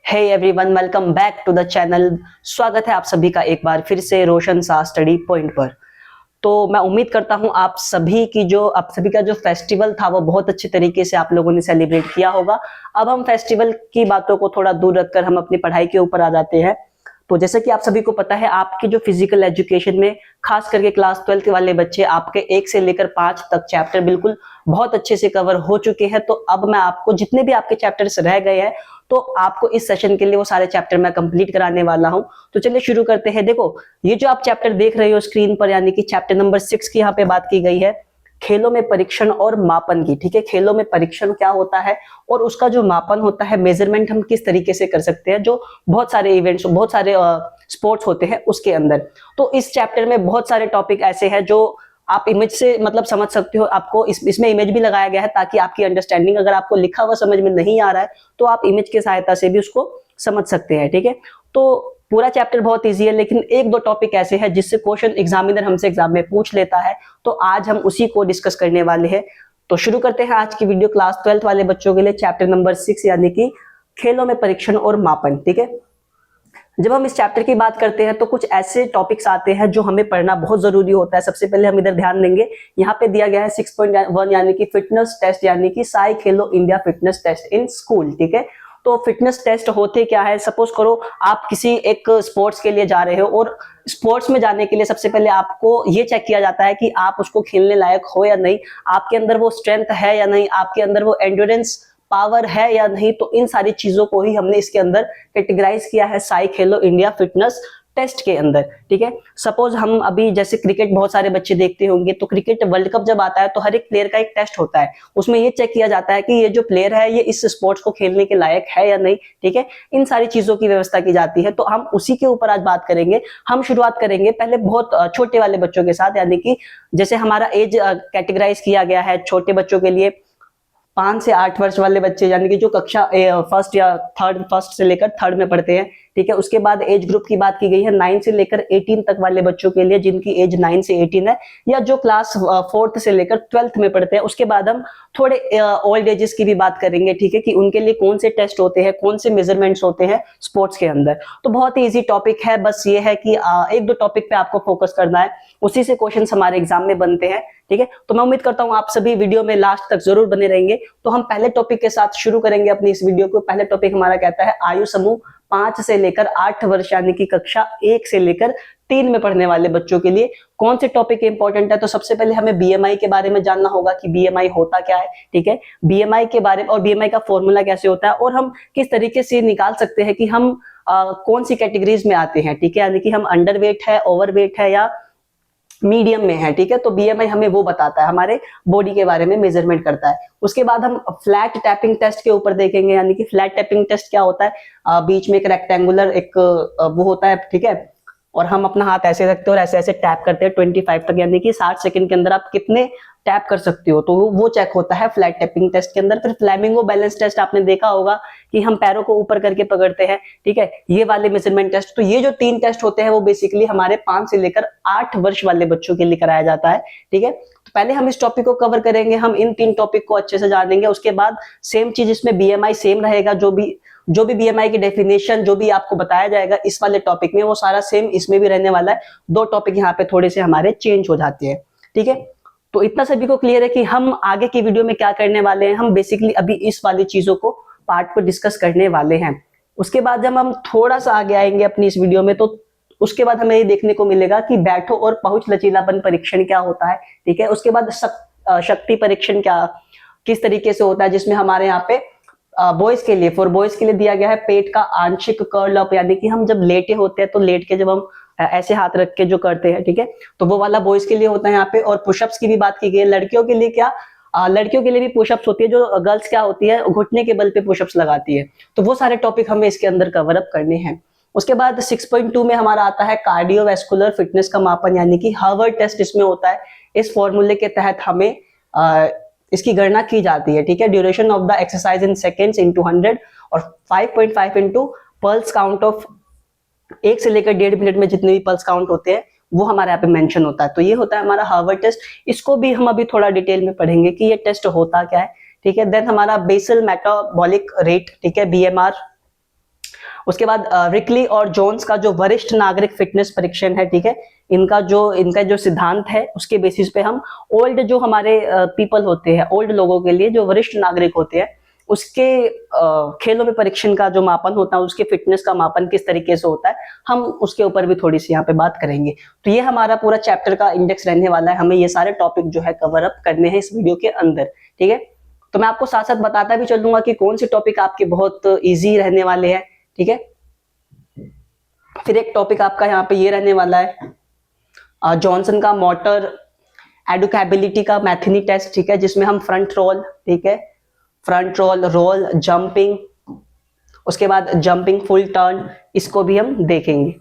Hey everyone, welcome back to the channel. स्वागत है आप सभी का एक बार फिर से रोशन शाह स्टडी पॉइंट पर। तो मैं उम्मीद करता हूं आप सभी का जो फेस्टिवल था वो बहुत अच्छे तरीके से आप लोगों ने सेलिब्रेट किया होगा। अब हम फेस्टिवल की बातों को थोड़ा दूर रखकर हम अपनी पढ़ाई के ऊपर आ जाते हैं। तो जैसे कि आप सभी को पता है, आपकी जो फिजिकल एजुकेशन में खास करके क्लास 12 वाले बच्चे आपके 1 से लेकर 5 तक चैप्टर बिल्कुल बहुत अच्छे से कवर हो चुके हैं। तो अब मैं आपको जितने भी आपके चैप्टर्स रह गए हैं, तो आपको इस सेशन के लिए वो सारे चैप्टर मैं कंप्लीट कराने वाला हूं। तो चलिए शुरू करते हैं। देखो, ये जो आप चैप्टर देख रहे हो स्क्रीन पर, यानी कि चैप्टर नंबर 6 की यहाँ पे बात की गई है, खेलों में परीक्षण और मापन की। ठीक है, खेलों में परीक्षण क्या होता है और उसका जो मापन होता है, मेजरमेंट हम किस तरीके से कर सकते हैं, जो बहुत सारे इवेंट्स, बहुत सारे स्पोर्ट्स होते हैं उसके अंदर। तो इस चैप्टर में बहुत सारे टॉपिक ऐसे हैं जो आप इमेज से मतलब समझ सकते हो। आपको इसमें इमेज भी लगाया गया है ताकि आपकी अंडरस्टैंडिंग, अगर आपको लिखा हुआ समझ में नहीं आ रहा है तो आप इमेज की सहायता से भी उसको समझ सकते हैं। ठीक है, तो पूरा चैप्टर बहुत इजी है, लेकिन एक दो टॉपिक ऐसे हैं जिससे क्वेश्चन एग्जामिनर हमसे एग्जाम में पूछ लेता है। तो आज हम उसी को डिस्कस करने वाले हैं। तो शुरू करते हैं आज की वीडियो क्लास 12 वाले बच्चों के लिए, चैप्टर नंबर 6 यानी कि खेलों में परीक्षण और मापन। ठीक है, जब हम इस चैप्टर की बात करते हैं तो कुछ ऐसे टॉपिक्स आते हैं जो हमें पढ़ना बहुत जरूरी होता है। सबसे पहले हम इधर ध्यान देंगे, यहाँ पे दिया गया है 6.1 यानी कि फिटनेस टेस्ट, यानी कि SAI Khelo India fitness test in school. ठीक है, तो फिटनेस टेस्ट होते क्या है? सपोज करो आप किसी एक स्पोर्ट्स के लिए जा रहे हो, और स्पोर्ट्स में जाने के लिए सबसे पहले आपको ये चेक किया जाता है कि आप उसको खेलने लायक हो या नहीं, आपके अंदर वो स्ट्रेंथ है या नहीं, आपके अंदर वो एंड्योरेंस पावर है या नहीं। तो इन सारी चीजों को ही हमने इसके अंदर कैटेगराइज किया है Sai Khelo India fitness test के अंदर। ठीक है, सपोज हम अभी जैसे क्रिकेट बहुत सारे बच्चे देखते होंगे, तो क्रिकेट वर्ल्ड कप जब आता है तो हर एक प्लेयर का एक टेस्ट होता है। उसमें ये चेक किया जाता है कि ये जो प्लेयर है ये इस स्पोर्ट्स को खेलने के लायक है या नहीं। ठीक है, इन सारी चीजों की व्यवस्था की जाती है। तो हम उसी के ऊपर आज बात करेंगे। हम शुरुआत करेंगे पहले बहुत छोटे वाले बच्चों के साथ, यानी कि जैसे हमारा एज कैटेगराइज किया गया है छोटे बच्चों के लिए 5 से 8 वर्ष वाले बच्चे, यानी कि जो कक्षा फर्स्ट से लेकर थर्ड में पढ़ते हैं। ठीक है, उसके बाद एज ग्रुप की बात की गई है 9 से लेकर 18 तक वाले बच्चों के लिए, जिनकी एज 9 से 18 है, या जो क्लास 4th से लेकर 12th में पढ़ते हैं। उसके बाद हम थोड़े ओल्ड एजेस की भी बात करेंगे। ठीक है, कि उनके लिए कौन से टेस्ट होते हैं, कौन से मेजरमेंट्स होते हैं स्पोर्ट्स के अंदर। तो बहुत ही इजी टॉपिक है, बस ये है कि एक दो टॉपिक पे आपको फोकस करना है, उसी से क्वेश्चन हमारे एग्जाम में बनते हैं। ठीक है, तो मैं उम्मीद करता हूं आप सभी वीडियो में लास्ट तक जरूर बने रहेंगे। तो हम पहले टॉपिक के साथ शुरू करेंगे अपनी इस वीडियो को। पहले टॉपिक हमारा कहता है आयु समूह 5 से लेकर 8 वर्ष, यानी कि कक्षा 1 से लेकर 3 में पढ़ने वाले बच्चों के लिए कौन से टॉपिक इंपॉर्टेंट है। तो सबसे पहले हमें बीएमआई के बारे में जानना होगा कि बीएमआई होता क्या है। ठीक है, बीएमआई के बारे में और बीएमआई का फॉर्मूला कैसे होता है, और हम किस तरीके से निकाल सकते हैं कि हम कौन सी कैटेगरीज में आते हैं। ठीक है, यानी कि हम अंडरवेट है, ओवरवेट है, या मीडियम में है। ठीक है, तो बीएमआई हमें वो बताता है, हमारे बॉडी के बारे में मेजरमेंट करता है। उसके बाद हम फ्लैट टैपिंग टेस्ट के ऊपर देखेंगे, यानी कि फ्लैट टैपिंग टेस्ट क्या होता है। बीच में एक रेक्टेंगुलर एक वो होता है। ठीक है, और हम अपना हाथ ऐसे रखते हैं और ऐसे ऐसे टैप करते हैं 25 तक, यानी कि 60 सेकंड के अंदर आप कितने टैप कर सकते हो। तो वो चेक होता है फ्लैट टैपिंग टेस्ट के अंदर। फिर फ्लैमिंगो बैलेंस टेस्ट आपने देखा होगा कि हम पैरों को ऊपर करके पकड़ते हैं। ठीक है, ये वाले मेजरमेंट टेस्ट। तो ये जो 3 टेस्ट होते हैं वो बेसिकली हमारे 5 से लेकर 8 वर्ष वाले बच्चों के लिए कराया जाता है। ठीक है, तो पहले हम इस टॉपिक को कवर करेंगे, हम इन 3 टॉपिक को अच्छे से जानेंगे। उसके बाद सेम चीज इसमें बीएमआई सेम रहेगा, जो भी बीएमआई की डेफिनेशन जो भी आपको बताया जाएगा इस वाले टॉपिक में, वो सारा सेम इसमें भी रहने वाला है। 2 टॉपिक यहाँ पे थोड़े से हमारे चेंज हो जाते हैं। ठीक है, तो इतना सभी को क्लियर है कि हम आगे की वीडियो में क्या करने वाले हैं। हम बेसिकली अभी इस वाली चीजों को पार्ट पर डिस्कस करने वाले हैं। उसके बाद जब हम थोड़ा सा आगे आएंगे अपनी इस वीडियो में, तो उसके बाद हमें ये देखने को मिलेगा कि बैठो और पहुंच लचीलापन परीक्षण क्या होता है। ठीक है, उसके बाद शक्ति परीक्षण किस तरीके से होता है, जिसमें हमारे यहाँ पे बॉयज के लिए, फॉर बॉयज के लिए दिया गया है पेट का आंशिक कर्ल अप, यानी कि हम जब लेटे होते हैं तो लेट के जब हम ऐसे हाथ रख के जो करते हैं। ठीक है, तो वो वाला बॉयज के लिए होता है यहाँ पे। और पुशअप्स की भी बात की गई है। लड़कियों के लिए क्या, लड़कियों के लिए भी पुशअप्स होती है, जो गर्ल्स क्या होती है घुटने के बल पे पुशअप्स लगाती है। तो वो सारे टॉपिक हमें इसके अंदर कवर अप करने हैं। उसके बाद 6.2 में हमारा आता है कार्डियोवैस्कुलर फिटनेस का मापन, यानी कि हार्वर्ड टेस्ट इसमें होता है। इस फॉर्मूले के तहत हमें इसकी गणना की जाती है। ठीक है, duration of the exercise in seconds into 100 और 5.5 इंटू पल्स काउंट ऑफ 1 से लेकर 1.5 मिनट में जितने भी पल्स काउंट होते हैं वो हमारे यहाँ पे मेंशन होता है। तो ये होता है हमारा हार्वर्ड टेस्ट। इसको भी हम अभी थोड़ा डिटेल में पढ़ेंगे कि ये टेस्ट होता क्या है। ठीक है, देन हमारा बेसल मेटाबॉलिक रेट, ठीक है, बीएमआर, उसके बाद रिकली और जोन्स का जो वरिष्ठ नागरिक फिटनेस परीक्षण है, ठीक है, इनका जो सिद्धांत है उसके बेसिस पे हम ओल्ड जो हमारे पीपल होते हैं, ओल्ड लोगों के लिए जो वरिष्ठ नागरिक होते हैं, उसके खेलों में परीक्षण का जो मापन होता है, उसके फिटनेस का मापन किस तरीके से होता है, हम उसके ऊपर भी थोड़ी सी यहाँ पे बात करेंगे। तो ये हमारा पूरा चैप्टर का इंडेक्स रहने वाला है, हमें ये सारे टॉपिक जो है कवर अप करने हैं इस वीडियो के अंदर, ठीक है। तो मैं आपको साथ साथ बताता भी चलूंगा कि कौन से टॉपिक आपके बहुत इजी रहने वाले हैं, ठीक है। फिर एक टॉपिक आपका यहाँ पे ये रहने वाला है जॉनसन का मोटर एडुकेबिलिटी का मैथनी टेस्ट, ठीक है, जिसमें हम फ्रंट रोल, ठीक है, फ्रंट रोल, रोल, जंपिंग, उसके बाद जंपिंग फुल टर्न, इसको भी हम देखेंगे,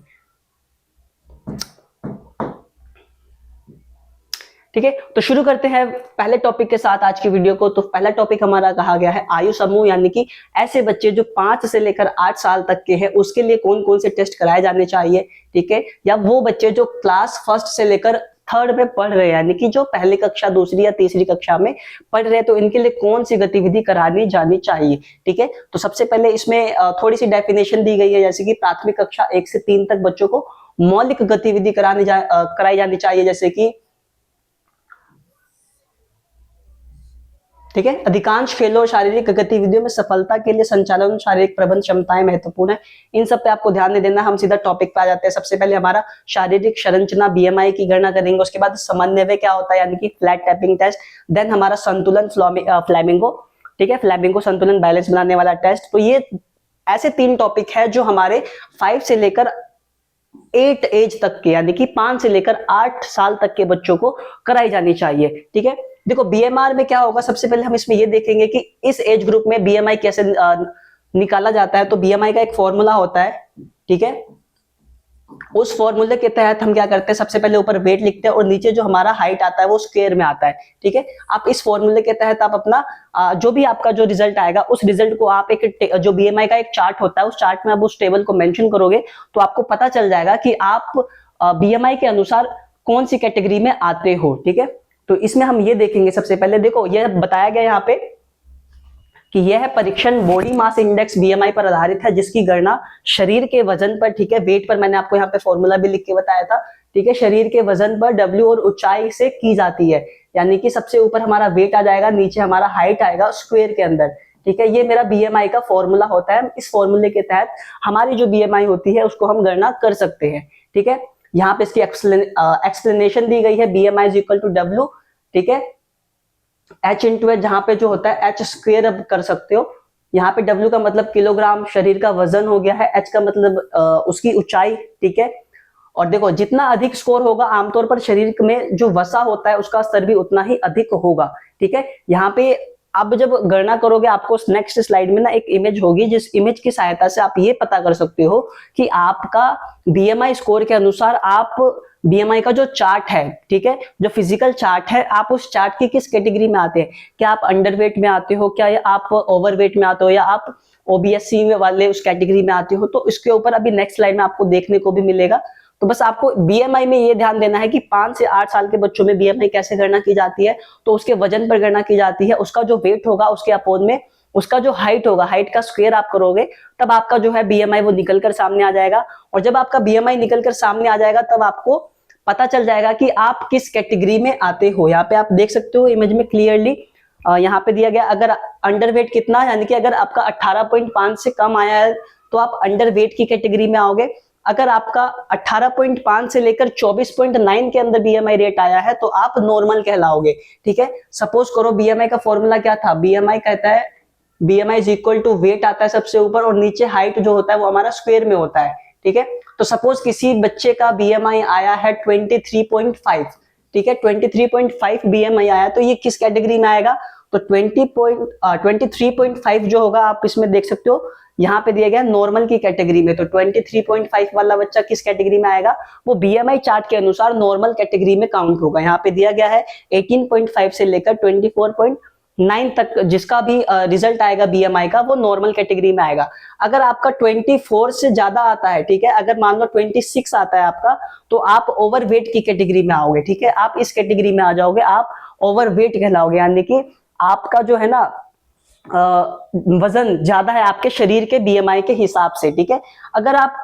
ठीक है। तो शुरू करते हैं पहले टॉपिक के साथ आज की वीडियो को। तो पहला टॉपिक हमारा कहा गया है आयु समूह, यानी कि ऐसे बच्चे जो 5 से लेकर 8 साल तक के हैं, उसके लिए कौन कौन से टेस्ट कराए जाने चाहिए, ठीक है, या वो बच्चे जो क्लास 1 से लेकर 3rd में पढ़ रहे हैं, यानी कि जो पहली कक्षा, दूसरी या तीसरी कक्षा में पढ़ रहे हैं, तो इनके लिए कौन सी गतिविधि करानी जानी चाहिए, ठीक है। तो सबसे पहले इसमें थोड़ी सी डेफिनेशन दी गई है, जैसे कि प्राथमिक कक्षा 1 से 3 तक बच्चों को मौलिक गतिविधि कराई जानी चाहिए, जैसे कि, ठीक है, अधिकांश खेलों और शारीरिक गतिविधियों में सफलता के लिए संचालन और शारीरिक प्रबंध क्षमताएं महत्वपूर्ण है। इन सब पे आपको ध्यान नहीं देना, हम सीधा टॉपिक पे आ जाते हैं। सबसे पहले हमारा शारीरिक संरचना बीएमआई की गणना करेंगे, उसके बाद समन्वय क्या होता है, यानी कि फ्लैट टैपिंग टेस्ट, देन हमारा संतुलन फ्लैमिंगो, ठीक है, फ्लैमिंगो संतुलन बैलेंस बनाने वाला टेस्ट। तो ये ऐसे 3 टॉपिक है जो हमारे 5 से लेकर 8 एज तक के, यानी कि 5 से लेकर 8 साल तक के बच्चों को कराई जानी चाहिए, ठीक है। देखो बीएमआर में क्या होगा, सबसे पहले हम इसमें ये देखेंगे कि इस एज ग्रुप में बीएमआई कैसे निकाला जाता है। तो बीएमआई का एक फॉर्मूला होता है, ठीक है, उस फॉर्मूले के तहत हम क्या करते हैं, सबसे पहले ऊपर वेट लिखते हैं और नीचे जो हमारा हाइट आता है वो स्क्वायर में आता है, ठीक है। आप इस फॉर्मूले के तहत आप अपना जो भी आपका जो रिजल्ट आएगा, उस रिजल्ट को आप एक जो बीएमआई का एक चार्ट होता है, उस चार्ट में आप उस टेबल को मेंशन करोगे, तो आपको पता चल जाएगा कि आप बीएमआई के अनुसार कौन सी कैटेगरी में आते हो, ठीक है। तो इसमें हम ये देखेंगे, सबसे पहले देखो यह बताया गया यहाँ पे कि यह परीक्षण बॉडी मास इंडेक्स बीएमआई पर आधारित है, जिसकी गणना शरीर के वजन पर, ठीक है, वेट पर, मैंने आपको यहाँ पे फॉर्मूला भी लिख के बताया था, ठीक है, शरीर के वजन पर डब्ल्यू और ऊंचाई से की जाती है, यानी कि सबसे ऊपर हमारा वेट आ जाएगा, नीचे हमारा हाइट आएगा स्क्वायर के अंदर, ठीक है। ये मेरा बीएमआई का फॉर्मूला होता है, इस फॉर्मूले के तहत हमारी जो बीएमआई होती है उसको हम गणना कर सकते हैं, ठीक है। यहाँ पे इसकी एक्सप्लेनेशन दी गई है, BMI is equal to W, ठीक है, एच इंटू एच, जहां पे जो होता है एच स्क्वायर अब कर सकते हो, यहाँ पे डब्ल्यू का मतलब किलोग्राम, शरीर का वजन हो गया है, एच का मतलब उसकी ऊंचाई, ठीक है। और देखो जितना अधिक स्कोर होगा, आमतौर पर शरीर में जो वसा होता है उसका स्तर भी उतना ही अधिक होगा, ठीक है। यहाँ पे आप जब गणना करोगे, आपको नेक्स्ट स्लाइड में ना एक इमेज होगी, जिस इमेज की सहायता से आप ये पता कर सकते हो कि आपका बीएमआई स्कोर के अनुसार आप बीएमआई का जो चार्ट है, ठीक है, जो फिजिकल चार्ट है, आप उस चार्ट की किस कैटेगरी में आते हैं, क्या आप अंडरवेट में आते हो, क्या आप ओवरवेट में आते हो, या आप ओबीएससी में वाले उस कैटेगरी में आते हो। तो इसके ऊपर अभी नेक्स्ट स्लाइड में आपको देखने को भी मिलेगा। तो बस आपको बीएमआई में ये ध्यान देना है कि 5 से 8 साल के बच्चों में बीएमआई कैसे गणना की जाती है, तो उसके वजन पर गणना की जाती है, उसका जो वेट होगा उसके अपोन में उसका जो हाइट होगा, हाइट का स्क्वायर आप करोगे, तब आपका जो है बीएमआई वो निकलकर सामने आ जाएगा। और जब आपका बीएमआई निकलकर सामने आ जाएगा, तब आपको पता चल जाएगा कि आप किस कैटेगरी में आते हो। यहाँ पे आप देख सकते हो इमेज में क्लियरली, यहाँ पे दिया गया, अगर अंडरवेट कितना, यानी कि अगर आपका 18.5 से कम आया है तो आप अंडरवेट की कैटेगरी में आओगे। अगर आपका 18.5 से लेकर 24.9 के अंदर बीएमआई रेट आया है तो आप नॉर्मल कहलाओगे, ठीक है। सपोज करो बीएमआई का फॉर्मूला क्या था, बीएमआई कहता है BMI is equal to weight आता है सबसे ऊपर, और नीचे हाइट जो होता है वो हमारा स्क्वायर में होता है, ठीक है। तो सपोज किसी बच्चे का बीएमआई आया है 23.5, ठीक है, 23.5 बीएमआई आया, तो ये किस कैटेगरी में आएगा, तो 23.5 जो होगा, आप इसमें देख सकते हो यहाँ पे दिया गया नॉर्मल की कैटेगरी में। तो 23.5 वाला बच्चा किस कैटेगरी में आएगा, वो बीएमआई चार्ट के अनुसार नॉर्मल कैटेगरी में काउंट होगा। यहाँ पे दिया गया है 18.5 से लेकर 24.9 तक जिसका भी रिजल्ट आएगा बीएमआई का, वो नॉर्मल कैटेगरी में आएगा। अगर आपका 24 से ज्यादा आता है, ठीक है, अगर मान लो 26 आता है आपका, तो आप ओवरवेट की कैटेगरी में आओगे, ठीक है, आप इस कैटेगरी में आ जाओगे, आप ओवरवेट कहलाओगे, यानी कि आपका जो है ना वजन ज्यादा है आपके शरीर के बीएमआई के हिसाब से, ठीक है। अगर आप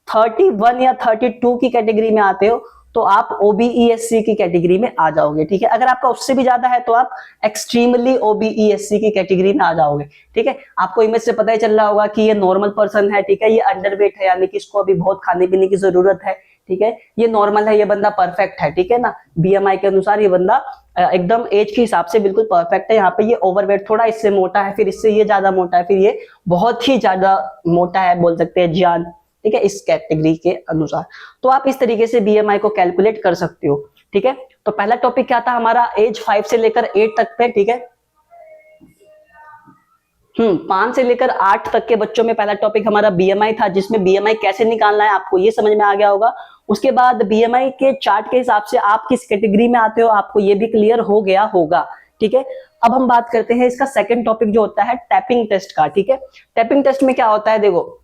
31 या 32 की कैटेगरी में आते हो तो आप ओबीईएससी की कैटेगरी में आ जाओगे, ठीक है। अगर आपका उससे भी ज्यादा है तो आप एक्सट्रीमली ओबीईएससी की कैटेगरी में आ जाओगे, ठीक है। आपको इमेज से पता ही चल रहा होगा कि ये नॉर्मल पर्सन है, ठीक है, ये अंडरवेट है, यानी कि इसको अभी बहुत खाने पीने की जरूरत है, ठीक है। ये नॉर्मल है, ये बंदा परफेक्ट है, ठीक है ना। बीएमआई के अनुसार ये बंदा एकदम एज के हिसाब से बिल्कुल परफेक्ट है। यहाँ पे ये ओवरवेट, थोड़ा इससे मोटा है, फिर इससे ये ज्यादा मोटा है, फिर ये बहुत ही ज्यादा मोटा है, बोल सकते हैं जान, ठीक है, इस कैटेगरी के अनुसार। तो आप इस तरीके से बीएमआई को कैलकुलेट कर सकते हो, ठीक है। तो पहला टॉपिक क्या था हमारा, एज 5 से लेकर 8 तक पे, ठीक है। 5 से लेकर 8 तक के बच्चों में पहला टॉपिक हमारा बीएमआई था, जिसमें बीएमआई कैसे निकालना है आपको ये समझ में आ गया होगा। उसके बाद बीएमआई के चार्ट के हिसाब से आप किस कैटेगरी में आते हो आपको ये भी क्लियर हो गया होगा, ठीक है। अब हम बात करते हैं इसका सेकंड टॉपिक जो होता है टैपिंग टेस्ट का, ठीक है। टैपिंग टेस्ट में क्या होता है, देखो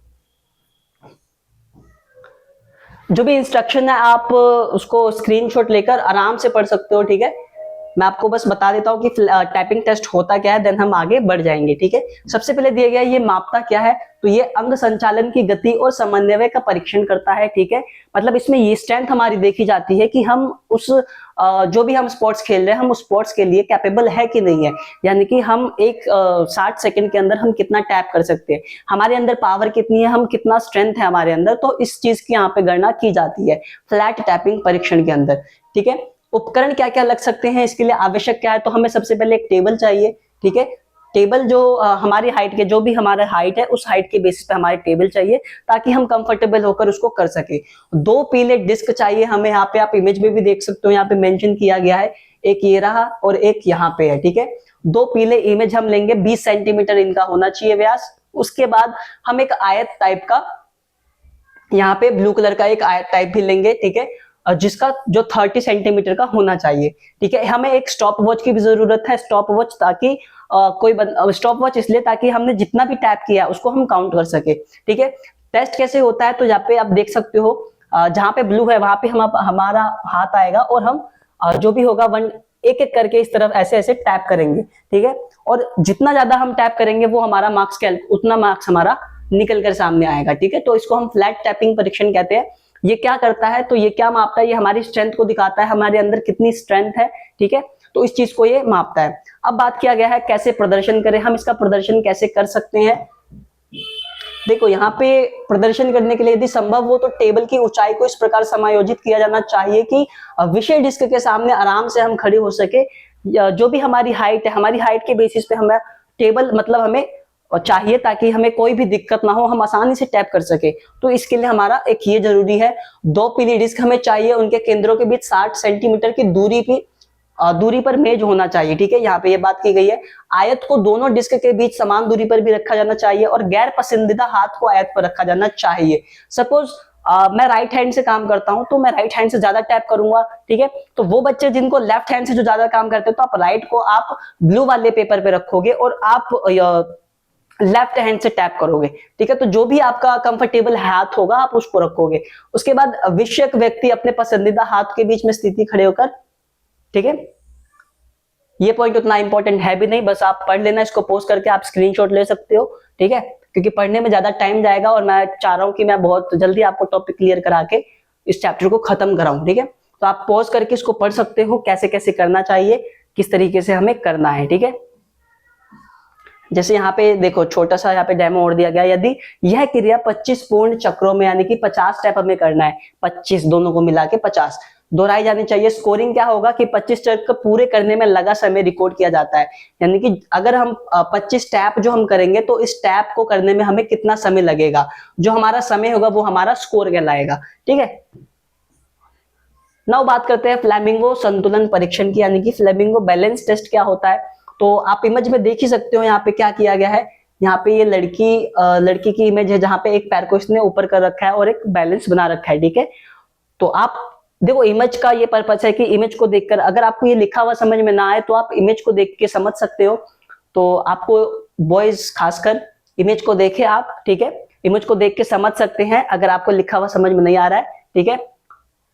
जो भी इंस्ट्रक्शन है आप उसको स्क्रीनशॉट लेकर आराम से पढ़ सकते हो, ठीक है। मैं आपको बस बता देता हूँ कि टाइपिंग टेस्ट होता क्या है, देन हम आगे बढ़ जाएंगे, ठीक है। सबसे पहले दिया गया ये मापता क्या है, तो ये अंग संचालन की गति और समन्वय का परीक्षण करता है, ठीक है। मतलब इसमें ये स्ट्रेंथ हमारी देखी जाती है कि हम उस जो भी हम स्पोर्ट्स खेल रहे हैं हम उस स्पोर्ट्स के लिए कैपेबल है कि नहीं है, यानी कि हम एक 60 सेकंड के अंदर हम कितना टैप कर सकते हैं, हमारे अंदर पावर कितनी है, हम कितना स्ट्रेंथ है हमारे अंदर, तो इस चीज की यहाँ पे गणना की जाती है फ्लैट टैपिंग परीक्षण के अंदर, ठीक है। उपकरण क्या क्या लग सकते हैं इसके लिए, आवश्यक क्या है, तो हमें सबसे पहले एक टेबल चाहिए, ठीक है। टेबल जो हमारी हाइट के, जो भी हमारा हाइट है उस हाइट के बेसिस पे हमारे टेबल चाहिए ताकि हम कंफर्टेबल होकर उसको कर सके। 2 पीले डिस्क चाहिए हमें, यहाँ पे आप इमेज में भी देख सकते हो, यहाँ पे मेंशन किया गया है, एक ये रहा और एक यहाँ पे है, ठीक है। 2 पीले इमेज हम लेंगे, 20 सेंटीमीटर इनका होना चाहिए व्यास। उसके बाद हम एक आयत टाइप का, यहाँ पे ब्लू कलर का एक आयत टाइप भी लेंगे, ठीक है, जिसका जो 30 सेंटीमीटर का होना चाहिए, ठीक है। हमें एक स्टॉप वॉच की भी जरूरत है, स्टॉप वॉच ताकि स्टॉप वॉच इसलिए ताकि हमने जितना भी टैप किया उसको हम काउंट कर सके, ठीक है। टेस्ट कैसे होता है, तो यहाँ पे आप देख सकते हो जहाँ पे ब्लू है वहां पे हमारा हाथ आएगा और हम जो भी होगा एक एक करके इस तरफ ऐसे ऐसे टैप करेंगे, ठीक है। और जितना ज्यादा हम टैप करेंगे वो हमारा उतना मार्क्स हमारा निकल कर सामने आएगा, ठीक है। तो इसको हम फ्लैट टैपिंग परीक्षण कहते हैं। ये क्या करता है, तो ये क्या मापता है, ये हमारी स्ट्रेंथ को दिखाता है, हमारे अंदर कितनी स्ट्रेंथ है, ठीक है। तो इस चीज को ये मापता है। अब बात किया गया है कैसे प्रदर्शन करें, हम इसका प्रदर्शन कैसे कर सकते हैं। देखो यहाँ पे प्रदर्शन करने के लिए यदि संभव हो तो टेबल की ऊंचाई को इस प्रकार समायोजित किया जाना चाहिए कि विषय डिस्क के सामने आराम से हम खड़े हो सके। जो भी हमारी हाइट है, हमारी हाइट के बेसिस पे हमें टेबल मतलब हमें चाहिए ताकि हमें कोई भी दिक्कत ना हो, हम आसानी से टैप कर सके। तो इसके लिए हमारा एक ये जरूरी है, 2 पीली डिस्क हमें चाहिए, उनके केंद्रों के बीच 60 सेंटीमीटर की दूरी पर मेज होना चाहिए, ठीक है। यहाँ पे ये बात की गई है। आयत को दोनों डिस्क के बीच समान दूरी पर भी रखा जाना चाहिए और गैर पसंदीदा हाथ को आयत पर रखा जाना चाहिए। सपोज मैं राइट हैंड से काम करता हूं तो मैं राइट हैंड से ज्यादा टैप करूंगा, ठीक है। तो वो बच्चे जिनको लेफ्ट हैंड से जो ज्यादा काम करते हैं तो आप राइट को आप ब्लू वाले पेपर पे रखोगे और आप लेफ्ट हैंड से टैप करोगे, ठीक है। तो जो भी आपका कंफर्टेबल हाथ होगा आप उसको रखोगे। उसके बाद विषयक व्यक्ति अपने पसंदीदा हाथ के बीच में स्थिति खड़े होकर, ठीक है। ये पॉइंट उतना इंपॉर्टेंट है भी नहीं, बस आप पढ़ लेना, इसको पोस्ट करके आप स्क्रीनशॉट ले सकते हो, ठीक है। क्योंकि पढ़ने में ज्यादा टाइम जाएगा और मैं चाह रहा हूं कि मैं बहुत जल्दी आपको टॉपिक क्लियर करा के इस चैप्टर को खत्म कराऊं, ठीक है। तो आप पॉज करके इसको पढ़ सकते हो, कैसे कैसे करना चाहिए, किस तरीके से हमें करना है, ठीक है। जैसे यहाँ पे देखो छोटा सा यहाँ पे डेमो और दिया गया, यदि यह क्रिया 25 पूर्ण चक्रों में यानी कि 50 स्टेप हमें करना है, 25 दोनों को मिला के 50 दोहराई जानी चाहिए। स्कोरिंग क्या होगा कि 25 चक्र पूरे करने में लगा समय रिकॉर्ड किया जाता है, यानी कि अगर हम 25 स्टेप जो हम करेंगे तो इस स्टेप को करने में हमें कितना समय लगेगा, जो हमारा समय होगा वो हमारा स्कोर कहलाएगा, ठीक है। नाउ बात करते हैं फ्लेमिंगो संतुलन परीक्षण की, यानी कि फ्लेमिंगो बैलेंस टेस्ट क्या होता है। तो आप इमेज में देख ही सकते हो यहाँ पे क्या किया गया है। यहाँ पे ये लड़की की इमेज है जहाँ पे एक पैर को इसने ऊपर कर रखा है और एक बैलेंस बना रखा है, ठीक है। तो आप देखो इमेज का ये पर्पस है कि इमेज को देखकर अगर आपको ये लिखा हुआ समझ में ना आए तो आप इमेज को देख के समझ सकते हो। तो आपको बॉयज खासकर इमेज को देखे आप, ठीक है, इमेज को देख के समझ सकते हैं अगर आपको लिखा हुआ समझ में नहीं आ रहा है, ठीक है।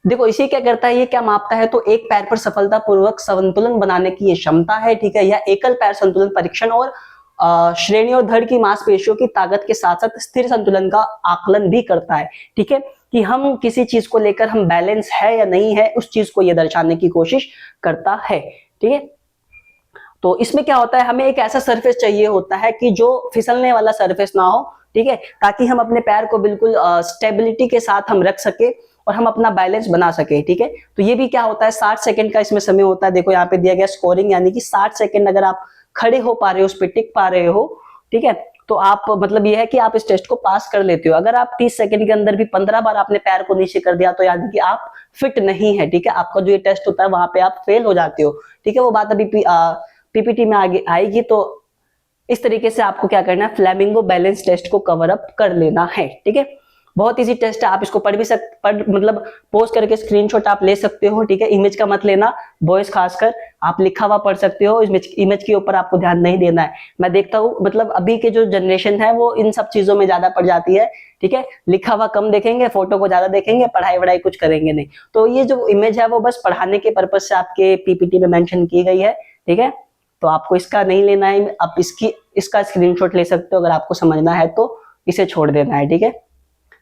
देखो इसे क्या करता है, ये क्या मापता है, तो एक पैर पर सफलतापूर्वक संतुलन बनाने की ये क्षमता है, ठीक है। यह एकल पैर संतुलन परीक्षण और श्रेणी और धड़ की मांसपेशियों की ताकत के साथ साथ स्थिर संतुलन का आकलन भी करता है। ठीक है, कि हम किसी चीज को लेकर हम बैलेंस है या नहीं है, उस चीज को ये दर्शाने की कोशिश करता है। ठीक है, तो इसमें क्या होता है, हमें एक ऐसा सरफेस चाहिए होता है कि जो फिसलने वाला सरफेस ना हो। ठीक है, ताकि हम अपने पैर को बिल्कुल स्टेबिलिटी के साथ हम रख सके और हम अपना बैलेंस बना सके। ठीक है, तो ये भी क्या होता है, 60 सेकंड का इसमें समय होता है। देखो यहाँ पे दिया गया स्कोरिंग, यानी कि 60 सेकंड अगर आप खड़े हो पा रहे हो, उस पर टिक पा रहे हो, ठीक है, तो आप मतलब ये है कि आप इस टेस्ट को पास कर लेते हो। अगर आप 30 सेकंड के अंदर भी 15 बार आपने पैर को नीचे कर दिया तो यानी कि आप फिट नहीं है। ठीक है, आपका जो ये टेस्ट होता है वहां पे आप फेल हो जाते हो। ठीक है, वो बात अभी पीपीटी में आगे आएगी। तो इस तरीके से आपको क्या करना है, फ्लेमिंगो बैलेंस टेस्ट को कवर अप कर लेना है। ठीक है, बहुत इजी टेस्ट है, आप इसको पढ़ भी मतलब पोस्ट करके स्क्रीनशॉट आप ले सकते हो। ठीक है, इमेज का मत लेना, बॉयज खासकर, आप लिखा हुआ पढ़ सकते हो, इमेज के ऊपर आपको ध्यान नहीं देना है। मैं देखता हूँ मतलब अभी के जो जनरेशन है वो इन सब चीजों में ज्यादा पड़ जाती है। ठीक है, लिखा हुआ कम देखेंगे, फोटो को ज्यादा देखेंगे, पढ़ाई वढ़ाई कुछ करेंगे नहीं। तो ये जो इमेज है वो बस पढ़ाने के पर्पज से आपके पीपीटी में मेंशन की गई है। ठीक है, तो आपको इसका नहीं लेना है, आप इसका स्क्रीनशॉट ले सकते हो। अगर आपको समझना है तो इसे छोड़ देना है। ठीक है,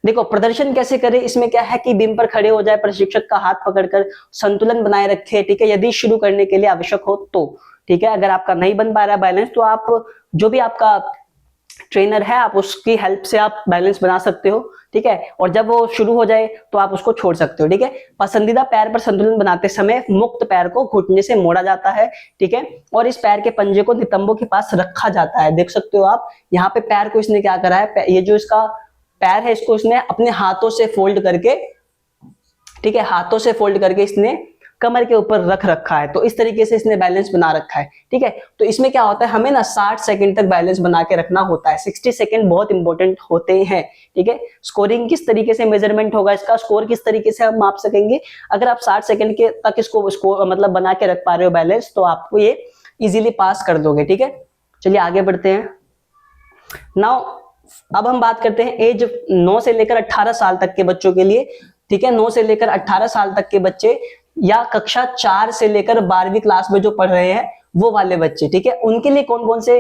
देखो प्रदर्शन कैसे करें, इसमें क्या है कि बीम पर खड़े हो जाए, प्रशिक्षक का हाथ पकड़कर संतुलन बनाए रखे। ठीक है, यदि शुरू करने के लिए आवश्यक हो तो। ठीक है, अगर आपका नहीं बन पा रहा है बैलेंस तो आप जो भी आपका ट्रेनर है आप उसकी हेल्प से आप बैलेंस बना सकते हो। ठीक है, और जब वो शुरू हो जाए तो आप उसको छोड़ सकते हो। ठीक है, पसंदीदा पैर पर संतुलन बनाते समय मुक्त पैर को घुटने से मोड़ा जाता है। ठीक है, और इस पैर के पंजे को नितंबों के पास रखा जाता है। देख सकते हो आप यहाँ पे पैर को इसने क्या करा है, ये जो इसका पैर है इसको इसने अपने हाथों से फोल्ड करके, ठीक है, हाथों से फोल्ड करके इसने कमर के ऊपर रख रखा है। तो इस तरीके से इसने बैलेंस बना रखा है। ठीक है, तो इसमें क्या होता है, हमें ना 60 सेकंड तक बैलेंस बना के रखना होता है। 60 सेकंड बहुत इंपॉर्टेंट होते हैं। ठीक है, स्कोरिंग किस तरीके से मेजरमेंट होगा, इसका स्कोर किस तरीके से हम माप सकेंगे, अगर आप 60 सेकंड के तक इसको स्कोर मतलब बना के रख पा रहे हो बैलेंस, तो आपको ये इजीली पास कर दोगे। ठीक है, चलिए आगे बढ़ते हैं। नाउ अब हम बात करते हैं एज 9 से लेकर 18 साल तक के बच्चों के लिए। ठीक है, 9 से लेकर 18 साल तक के बच्चे या कक्षा 4 से लेकर 12वीं क्लास में जो पढ़ रहे हैं वो वाले बच्चे। ठीक है, उनके लिए कौन कौन से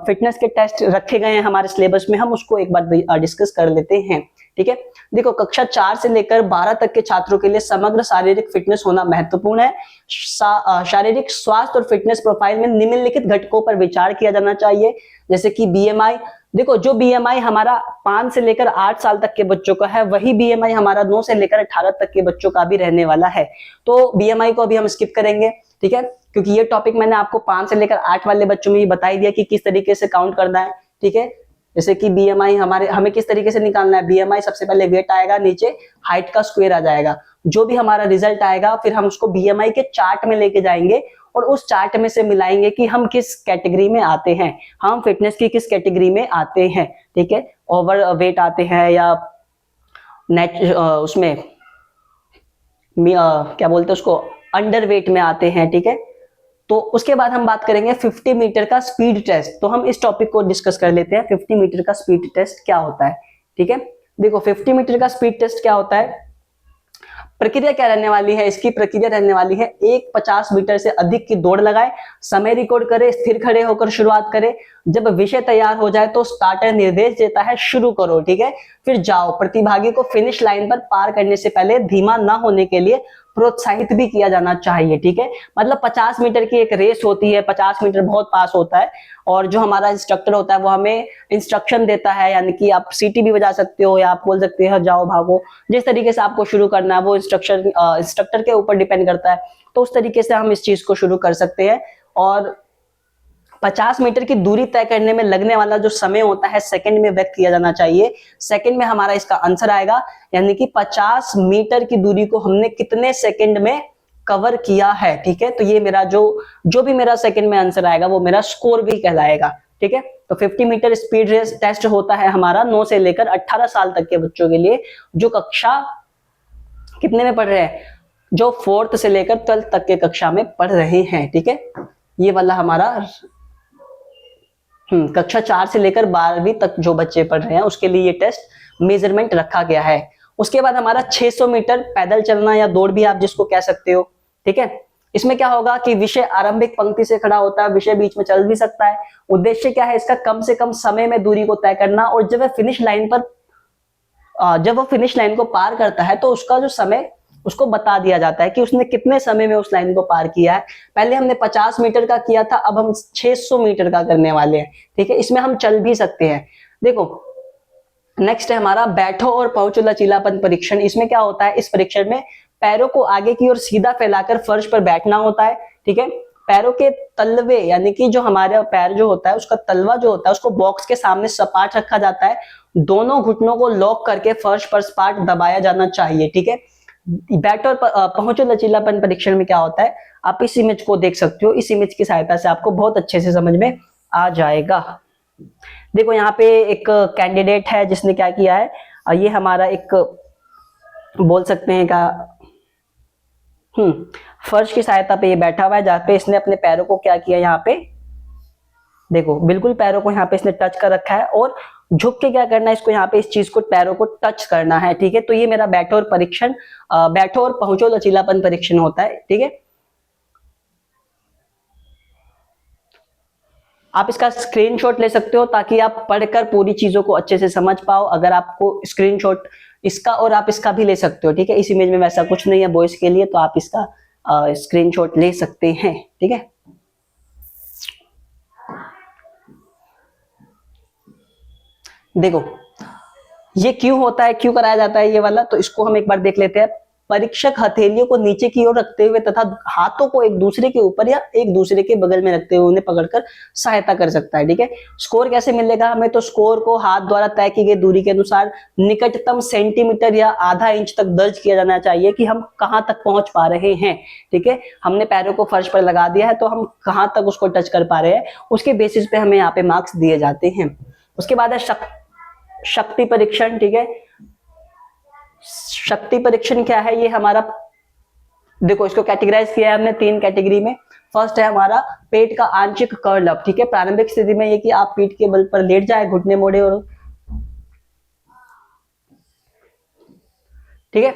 फिटनेस के टेस्ट रखे गए हैं हमारे सिलेबस में, हम उसको एक बार डिस्कस कर लेते हैं। ठीक है, देखो कक्षा 4 से लेकर 12 तक के छात्रों के लिए समग्र शारीरिक फिटनेस होना महत्वपूर्ण है। शारीरिक स्वास्थ्य और फिटनेस प्रोफाइल में निम्नलिखित घटकों पर विचार किया जाना चाहिए, जैसे कि बीएमआई। देखो जो बीएमआई हमारा 5 से लेकर 8 साल तक के बच्चों का है, वही बीएमआई हमारा 9 से लेकर 18 तक के बच्चों का भी रहने वाला है। तो बीएमआई को अभी हम स्किप करेंगे। ठीक है, क्योंकि ये टॉपिक मैंने आपको 5 से लेकर 8 वाले बच्चों में भी बता ही दिया कि किस तरीके से काउंट करना है। ठीक है, जैसे कि बीएमआई हमें किस तरीके से निकालना है, बीएमआई सबसे पहले वेट आएगा, नीचे हाइट का स्क्वायर आ जाएगा, जो भी हमारा रिजल्ट आएगा फिर हम उसको बीएमआई के चार्ट में लेके जाएंगे और उस चार्ट में से मिलाएंगे कि हम किस कैटेगरी में आते हैं, हम फिटनेस की किस कैटेगरी में आते हैं। ठीक है, ओवर वेट आते हैं या नेट उसमें क्या बोलते हैं उसको, अंडर वेट में आते हैं। ठीक है, तो उसके बाद हम बात करेंगे 50 मीटर का स्पीड टेस्ट। तो हम इस टॉपिक को डिस्कस कर लेते हैं, 50 मीटर का स्पीड टेस्ट क्या होता है। ठीक है, देखो 50 मीटर का स्पीड टेस्ट क्या होता है, प्रक्रिया क्या रहने वाली है, इसकी प्रक्रिया रहने वाली है, एक 50 मीटर से अधिक की दौड़ लगाए, समय रिकॉर्ड करे, स्थिर खड़े होकर शुरुआत करे, जब विषय तैयार हो जाए तो स्टार्टर निर्देश देता है शुरू करो। ठीक है, फिर जाओ। प्रतिभागी को फिनिश लाइन पर पार करने से पहले धीमा ना होने के लिए प्रोत्साहित भी किया जाना चाहिए। ठीक है, मतलब 50 मीटर की एक रेस होती है, 50 मीटर बहुत पास होता है और जो हमारा इंस्ट्रक्टर होता है वो हमें इंस्ट्रक्शन देता है, यानी कि आप सीटी भी बजा सकते हो या आप बोल सकते हो जाओ भागो, जिस तरीके से आपको शुरू करना है वो इंस्ट्रक्टर के ऊपर डिपेंड करता है। तो उस तरीके से हम इस चीज को शुरू कर सकते हैं। और 50 मीटर की दूरी तय करने में लगने वाला जो समय होता है सेकंड में व्यक्त किया जाना चाहिए। सेकंड में हमारा इसका आंसर आएगा, यानी कि 50 मीटर की दूरी को हमने कितने सेकंड में कवर किया है। ठीक है, तो ये मेरा जो भी मेरा सेकंड में आंसर आएगा वो मेरा स्कोर भी कहलाएगा। ठीक है, तो 50 मीटर स्पीड रेस टेस्ट होता है हमारा 9 से लेकर 18 साल तक के बच्चों के लिए, जो कक्षा कितने में पढ़ रहे हैं, जो 4th से लेकर 12th तक के कक्षा में पढ़ रहे हैं। ठीक है, ये वाला हमारा कक्षा 4 से लेकर 12वीं तक जो बच्चे पढ़ रहे हैं उसके लिए ये टेस्ट मेजरमेंट रखा गया है। उसके बाद हमारा 600 मीटर पैदल चलना या दौड़ भी आप जिसको कह सकते हो। ठीक है, इसमें क्या होगा कि विषय आरंभिक पंक्ति से खड़ा होता है, विषय बीच में चल भी सकता है। उद्देश्य क्या है इसका, कम से कम समय में दूरी को तय करना, और जब वो फिनिश लाइन को पार करता है तो उसका जो समय उसको बता दिया जाता है कि उसने कितने समय में उस लाइन को पार किया है। पहले हमने 50 मीटर का किया था, अब हम 600 मीटर का करने वाले हैं, ठीक है। इसमें हम चल भी सकते हैं। देखो नेक्स्ट है हमारा बैठो और पहुंचो लचीलापन परीक्षण। इसमें क्या होता है, इस परीक्षण में पैरों को आगे की ओर सीधा फैलाकर फर्श पर बैठना होता है, ठीक है। पैरों के तलवे यानी कि जो हमारे पैर जो होता है उसका तलवा जो होता है उसको बॉक्स के सामने सपाट रखा जाता है। दोनों घुटनों को लॉक करके फर्श पर सपाट दबाया जाना चाहिए, ठीक है। बैठो और पहुंचो लचीलापन परीक्षण में क्या होता है, आप इस इमेज को देख सकते हो। इस इमेज की सहायता से आपको बहुत अच्छे से समझ में आ जाएगा। देखो यहाँ पे एक कैंडिडेट है जिसने क्या किया है, ये हमारा एक बोल सकते हैं का फर्श की सहायता पे ये बैठा हुआ है, जहां पे इसने अपने पैरों को क्या किया, यहाँ पे देखो बिल्कुल पैरों को यहाँ पे इसने टच कर रखा है और झुक के क्या करना है, इसको यहाँ पे इस चीज को पैरों को टच करना है, ठीक है। तो ये मेरा बैठो और पहुंचो लचीलापन परीक्षण होता है, ठीक है। आप इसका स्क्रीनशॉट ले सकते हो ताकि आप पढ़कर पूरी चीजों को अच्छे से समझ पाओ। अगर आपको स्क्रीनशॉट इसका और आप इसका भी ले सकते हो, ठीक है। इस इमेज में वैसा कुछ नहीं है बॉयज के लिए, तो आप इसका स्क्रीनशॉट ले सकते हैं, ठीक है। देखो ये क्यों होता है, क्यों कराया जाता है ये वाला, तो इसको हम एक बार देख लेते हैं। परीक्षक हथेलियों को नीचे की ओर रखते हुए तथा हाथों को एक दूसरे के ऊपर या एक दूसरे के बगल में रखते हुए उन्हें पकड़कर सहायता कर सकता है, ठीक है। स्कोर कैसे मिलेगा हमें, तो स्कोर को हाथ द्वारा तय की गई दूरी के अनुसार निकटतम सेंटीमीटर या आधा इंच तक दर्ज किया जाना चाहिए कि हम कहां तक पहुंच पा रहे हैं, ठीक है। हमने पैरों को फर्श पर लगा दिया है तो हम कहां तक उसको टच कर पा रहे हैं, उसके बेसिस पे हमें यहाँ पे मार्क्स दिए जाते हैं। उसके बाद है शक्ति परीक्षण, ठीक है। शक्ति परीक्षण क्या है, ये हमारा देखो इसको कैटेगराइज किया है हमने 3 कैटेगरी में। फर्स्ट है हमारा पेट का आंशिक कर्ल अप, ठीक है। प्रारंभिक स्थिति में ये कि आप पीठ के बल पर लेट जाए, घुटने मोड़े, और ठीक है।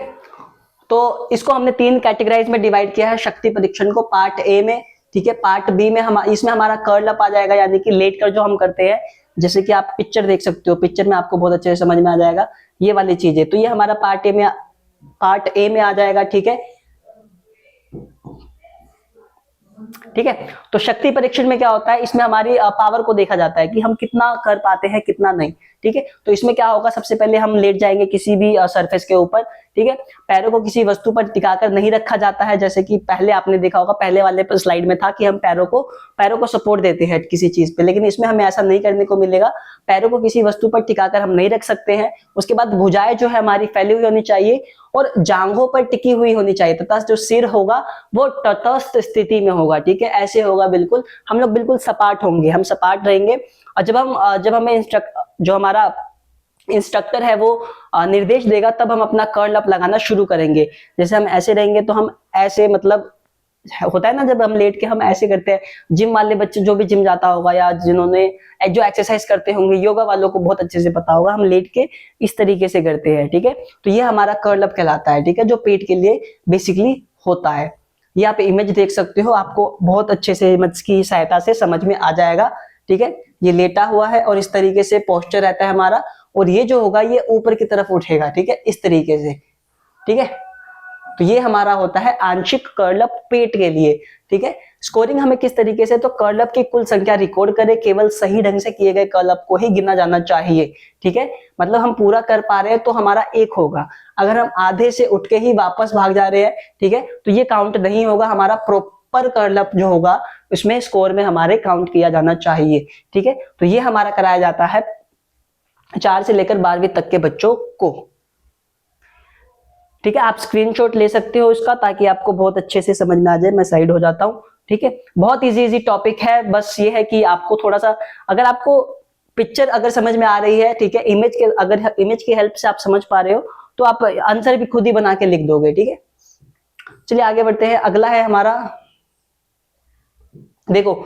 तो इसको हमने 3 कैटेगराइज में डिवाइड किया है शक्ति परीक्षण को। पार्ट ए में, ठीक है। पार्ट बी में इसमें हमारा कर्ल अप आ जाएगा, यानी कि लेट कर जो हम करते हैं, जैसे कि आप पिक्चर देख सकते हो, पिक्चर में आपको बहुत अच्छे से समझ में आ जाएगा ये वाली चीजें। तो ये हमारा पार्ट ए में आ जाएगा, ठीक है, ठीक है। तो शक्ति परीक्षण में क्या होता है, इसमें हमारी पावर को देखा जाता है कि हम कितना कर पाते हैं कितना नहीं, ठीक है। तो इसमें क्या होगा, सबसे पहले हम लेट जाएंगे किसी भी सरफेस के ऊपर, ठीक है। पैरों को किसी वस्तु पर टिकाकर नहीं रखा जाता है, जैसे कि पहले आपने देखा होगा, पहले वाले स्लाइड में था कि हम पैरों को सपोर्ट देते हैं किसी चीज पे, लेकिन इसमें हमें ऐसा नहीं करने को मिलेगा। पैरों को किसी वस्तु पर टिकाकर हम नहीं रख सकते हैं। उसके बाद भुजाएं जो है हमारी फैली हुई होनी चाहिए और जांघों पर टिकी हुई होनी चाहिए, तथा जो सिर होगा वो तटस्थ स्थिति में होगा, ठीक है। ऐसे होगा, बिल्कुल हम लोग बिल्कुल सपाट होंगे, हम सपाट रहेंगे। और जब हमें जो हमारा इंस्ट्रक्टर है वो निर्देश देगा, तब हम अपना कर्ल अप लगाना शुरू करेंगे। जैसे हम ऐसे रहेंगे तो हम ऐसे, मतलब होता है ना जब हम लेट के हम ऐसे करते हैं, जिम वाले बच्चे जो भी जिम जाता होगा या जिन्होंने जो एक्सरसाइज करते होंगे, योगा वालों को बहुत अच्छे से पता होगा, हम लेट के इस तरीके से करते हैं, ठीक है। तो ये हमारा कर्ल अप कहलाता है, ठीक है, जो पेट के लिए बेसिकली होता है। ये आप इमेज देख सकते हो, आपको बहुत अच्छे से इमेज की सहायता से समझ में आ जाएगा, ठीक है। ये लेटा हुआ है और इस तरीके से पोस्चर रहता है हमारा, और ये जो होगा ये ऊपर की तरफ उठेगा, ठीक है, इस तरीके से, ठीक है। तो ये हमारा होता है आंशिक कर्ल अप पेट के लिए, ठीक है। स्कोरिंग हमें किस तरीके से, तो कर्ल अप की कुल संख्या रिकॉर्ड करें, केवल सही ढंग से किए गए कर्ल अप को ही गिना जाना चाहिए, ठीक है। मतलब हम पूरा कर पा रहे हैं तो हमारा 1 होगा। अगर हम आधे से उठ के ही वापस भाग जा रहे हैं, ठीक है, तो ये काउंट नहीं होगा। हमारा प्रॉपर कर्ल अप जो होगा उसमें स्कोर में हमारे काउंट किया जाना चाहिए, ठीक है। तो ये हमारा कराया जाता है 4 से लेकर 12वीं तक के बच्चों को, ठीक है। आप स्क्रीनशॉट ले सकते हो इसका, ताकि आपको बहुत अच्छे से समझ में आ जाए। मैं साइड हो जाता हूं, ठीक है। बहुत इजी टॉपिक है, बस ये है कि आपको थोड़ा सा, अगर आपको पिक्चर अगर समझ में आ रही है, ठीक है, अगर इमेज की हेल्प से आप समझ पा रहे हो तो आप आंसर भी खुद ही बना के लिख दोगे, ठीक है। चलिए आगे बढ़ते हैं। अगला है हमारा, देखो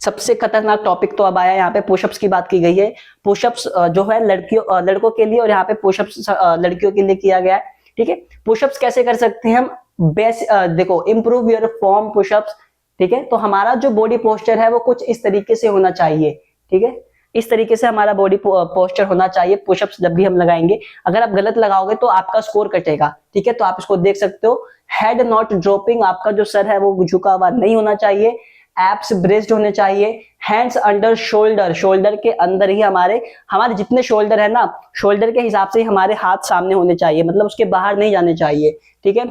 सबसे खतरनाक टॉपिक तो अब आया, यहाँ पे पुशअप्स की बात की गई है। पुशअप्स जो है लड़कों के लिए, और यहाँ पे पुशअप्स लड़कियों के लिए किया गया है, ठीक है। पुशअप्स कैसे कर सकते हैं हम, देखो इम्प्रूव योर फॉर्म पुशअप्स, ठीक है। तो हमारा जो बॉडी पोस्चर है वो कुछ इस तरीके से होना चाहिए, ठीक है। इस तरीके से हमारा बॉडी पोस्चर होना चाहिए पुशअप्स जब भी हम लगाएंगे। अगर आप गलत लगाओगे तो आपका स्कोर कटेगा, ठीक है। तो आप इसको देख सकते हो, हेड नॉट ड्रॉपिंग, आपका जो सर है वो झुका हुआ नहीं होना चाहिए। एप्स ब्रेस्ड होने चाहिए। हैंड्स अंडर शोल्डर, शोल्डर के अंदर ही हमारे हमारे जितने शोल्डर है ना, शोल्डर के हिसाब से ही हमारे हाथ सामने होने चाहिए, मतलब उसके बाहर नहीं जाने चाहिए, ठीक है।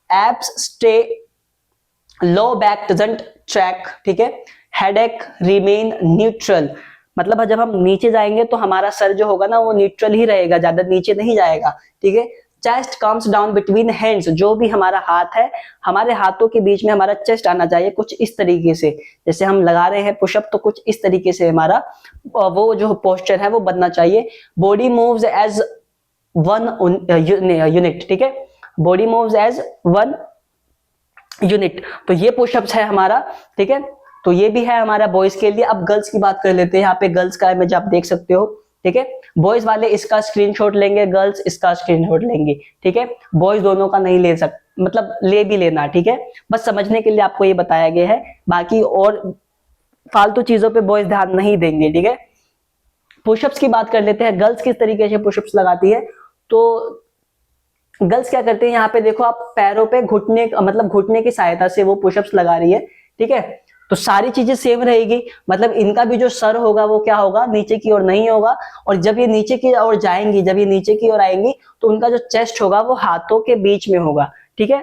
Apps stay low, back doesn't track, ठीक है। हेडेक रिमेन न्यूट्रल, मतलब जब हम नीचे जाएंगे तो हमारा सर जो होगा ना वो न्यूट्रल ही रहेगा, ज्यादा नीचे नहीं जाएगा, ठीक है। Chest comes down between hands, जो भी हमारा हाथ है हमारे हाथों के बीच में हमारा चेस्ट आना चाहिए कुछ इस तरीके से, जैसे हम लगा रहे हैं पुशअप तो कुछ इस तरीके से हमारा वो जो पोस्चर है वो बनना चाहिए। Body moves as one unit, ठीक है। Body moves as one unit, तो ये पुशअप्स है हमारा, ठीक है। तो ये भी है हमारा बॉयज के लिए। अब गर्ल्स की बात कर लेते हैं। यहाँ पे गर्ल्स का इमेज आप देख सकते हो, ठीक है। बॉयज वाले इसका स्क्रीनशॉट लेंगे, गर्ल्स इसका स्क्रीनशॉट लेंगे, ठीक है। बॉयज दोनों का नहीं ले सकते, मतलब ले भी लेना, ठीक है। बस समझने के लिए आपको ये बताया गया है, बाकी और फालतू चीजों पे बॉयज ध्यान नहीं देंगे, ठीक है। पुशअप्स की बात कर लेते हैं, गर्ल्स किस तरीके से पुशअप्स लगाती है। तो गर्ल्स क्या करते हैं, यहाँ पे देखो आप पैरों पे घुटने, मतलब घुटने की सहायता से वो पुशअप्स लगा रही है, ठीक है। तो सारी चीजें सेम रहेगी, मतलब इनका भी जो सर होगा वो क्या होगा, नीचे की ओर नहीं होगा। और जब ये नीचे की ओर जाएंगी, जब ये नीचे की ओर आएंगी तो उनका जो चेस्ट होगा वो हाथों के बीच में होगा, ठीक है।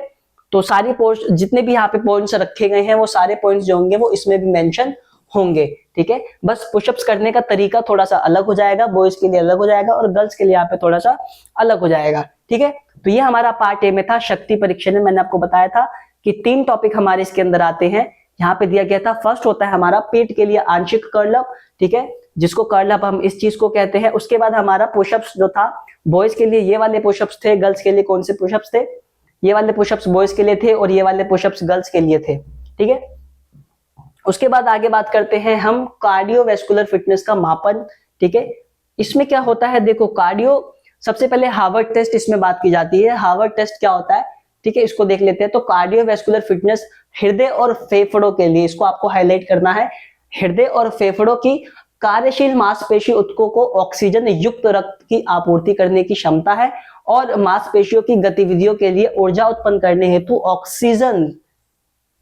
तो सारी पॉइंट्स जितने भी यहाँ पे पॉइंट्स रखे गए हैं वो सारे पॉइंट्स जो होंगे वो इसमें भी मेंशन होंगे, ठीक है। बस पुशअप्स करने का तरीका थोड़ा सा अलग हो जाएगा, बॉयज के लिए अलग हो जाएगा और गर्ल्स के लिए यहाँ पे थोड़ा सा अलग हो जाएगा, ठीक है। तो ये हमारा पार्ट ए में था, शक्ति परीक्षण में मैंने आपको बताया था कि 3 टॉपिक हमारे इसके अंदर आते हैं। यहाँ पे दिया गया था, फर्स्ट होता है हमारा पेट के लिए आंशिक कर्ल अप, ठीक है, जिसको कर्ल अप हम इस चीज को कहते हैं। उसके बाद हमारा पुशअप्स जो था, बॉयज के लिए ये वाले पुशअप्स थे, गर्ल्स के लिए कौन से पुशअप्स थे, ये वाले पुशअप्स बॉयज के लिए थे और ये वाले पुशअप्स गर्ल्स के लिए थे, ठीक है। उसके बाद आगे बात करते हैं हम कार्डियोवैस्कुलर फिटनेस का मापन, ठीक है। इसमें क्या होता है, देखो कार्डियो, सबसे पहले हार्वर्ड टेस्ट इसमें बात की जाती है। हार्वर्ड टेस्ट क्या होता है, ठीक है, इसको देख लेते हैं। तो कार्डियोवैस्कुलर फिटनेस हृदय और फेफड़ों के लिए, इसको आपको हाईलाइट करना है, हृदय और फेफड़ों की कार्यशील मांसपेशी ऊतकों को ऑक्सीजन युक्त रक्त की आपूर्ति करने की क्षमता है और मांसपेशियों की गतिविधियों के लिए ऊर्जा उत्पन्न करने हेतु ऑक्सीजन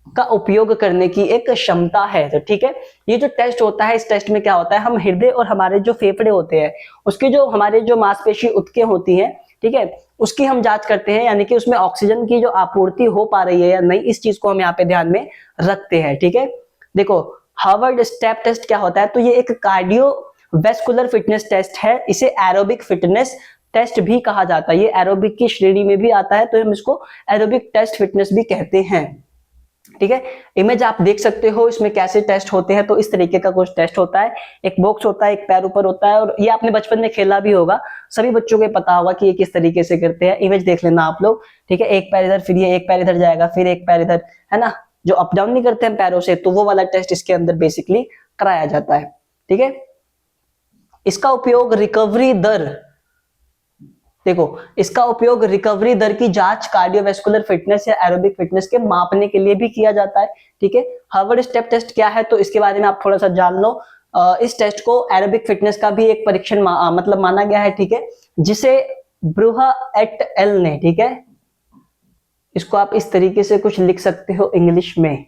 का उपयोग करने की एक क्षमता है। तो ठीक है, ये जो टेस्ट होता है, इस टेस्ट में क्या होता है, हम हृदय और हमारे जो फेफड़े होते हैं उसके जो हमारे जो मांसपेशी ऊतकें होती हैं, ठीक है, उसकी हम जांच करते हैं, यानी कि उसमें ऑक्सीजन की जो आपूर्ति हो पा रही है या नहीं, इस चीज को हम यहाँ पे ध्यान में रखते हैं। ठीक है, देखो हार्वर्ड स्टेप टेस्ट क्या होता है, तो ये एक कार्डियोवैस्कुलर फिटनेस टेस्ट है, इसे एरोबिक फिटनेस टेस्ट भी कहा जाता है। ये एरोबिक की श्रेणी में भी आता है, तो हम इसको एरोबिक टेस्ट फिटनेस भी कहते हैं। ठीक है, इमेज आप देख सकते हो इसमें कैसे टेस्ट होते हैं। तो इस तरीके का कुछ टेस्ट होता है, एक बॉक्स होता है, एक पैर ऊपर होता है, और ये आपने बचपन में खेला भी होगा, सभी बच्चों को पता होगा कि ये किस तरीके से करते हैं। इमेज देख लेना आप लोग, ठीक है, एक पैर इधर, फिर ये एक पैर इधर जाएगा, फिर एक पैर इधर, है ना, जो अप डाउन नहीं करते हैं पैरों से, तो वो वाला टेस्ट इसके अंदर बेसिकली कराया जाता है। ठीक है, इसका उपयोग रिकवरी दर, देखो इसका उपयोग रिकवरी दर की जांच, कार्डियोवैस्कुलर फिटनेस या एरोबिक फिटनेस के मापने के लिए भी किया जाता है। ठीक है, हार्वर्ड स्टेप टेस्ट क्या है, तो इसके बारे में आप थोड़ा सा जान लो। इस टेस्ट को एरोबिक फिटनेस का भी एक परीक्षण मतलब माना गया है। ठीक है, जिसे ब्रूहा एट एल ने, ठीक है, इसको आप इस तरीके से कुछ लिख सकते हो इंग्लिश में।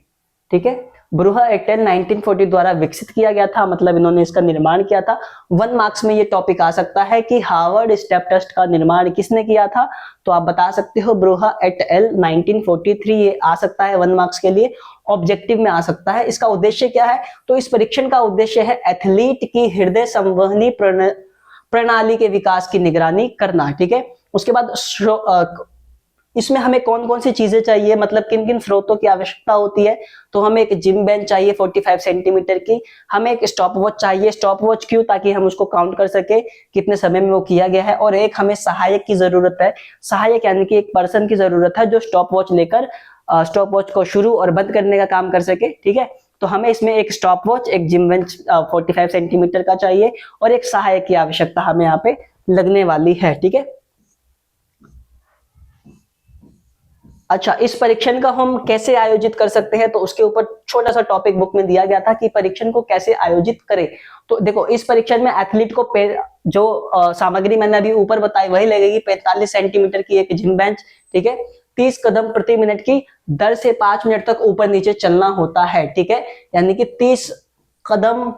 ठीक है, ब्रूहा एट एल 1940 द्वारा विकसित किया गया था, मतलब इन्होंने इसका निर्माण किया था। 1 मार्क्स में ये टॉपिक आ सकता है कि हार्वर्ड स्टेप टेस्ट का निर्माण किसने किया था, तो आप बता सकते हो ब्रूहा एट एल 1943, ये आ सकता है 1 मार्क्स के लिए, ऑब्जेक्टिव में आ सकता है। इसका उद्देश्य क्या है, तो इस परीक्षण का उद्देश्य है एथलीट की हृदय संवहनी प्रणाली के विकास की निगरानी करना। ठीक है, उसके बाद इसमें हमें कौन कौन सी चीजें चाहिए, मतलब किन किन स्रोतों की आवश्यकता होती है, तो हमें एक जिम बेंच चाहिए 45 सेंटीमीटर की, हमें एक स्टॉप वॉच चाहिए। स्टॉप वॉच क्यों, ताकि हम उसको काउंट कर सके कितने समय में वो किया गया है। और एक हमें सहायक की जरूरत है, सहायक यानी कि एक पर्सन की जरूरत है जो स्टॉप वॉच लेकर स्टॉप वॉच को शुरू और बंद करने का काम कर सके। ठीक है, तो हमें इसमें एक स्टॉप वॉच, एक जिम बेंच 45 सेंटीमीटर का चाहिए और एक सहायक की आवश्यकता हमें यहाँ पे लगने वाली है। ठीक है, अच्छा, इस परीक्षण का हम कैसे आयोजित कर सकते हैं, तो उसके ऊपर छोटा सा टॉपिक बुक में दिया गया था कि परीक्षण को कैसे आयोजित करें। तो देखो, इस परीक्षण में एथलीट को जो सामग्री मैंने अभी ऊपर बताई वही लगेगी। 45 सेंटीमीटर की एक जिम बेंच, ठीक है, 30 कदम प्रति मिनट की दर से 5 मिनट तक ऊपर नीचे चलना होता है, ठीक है, यानी कि 30 कदम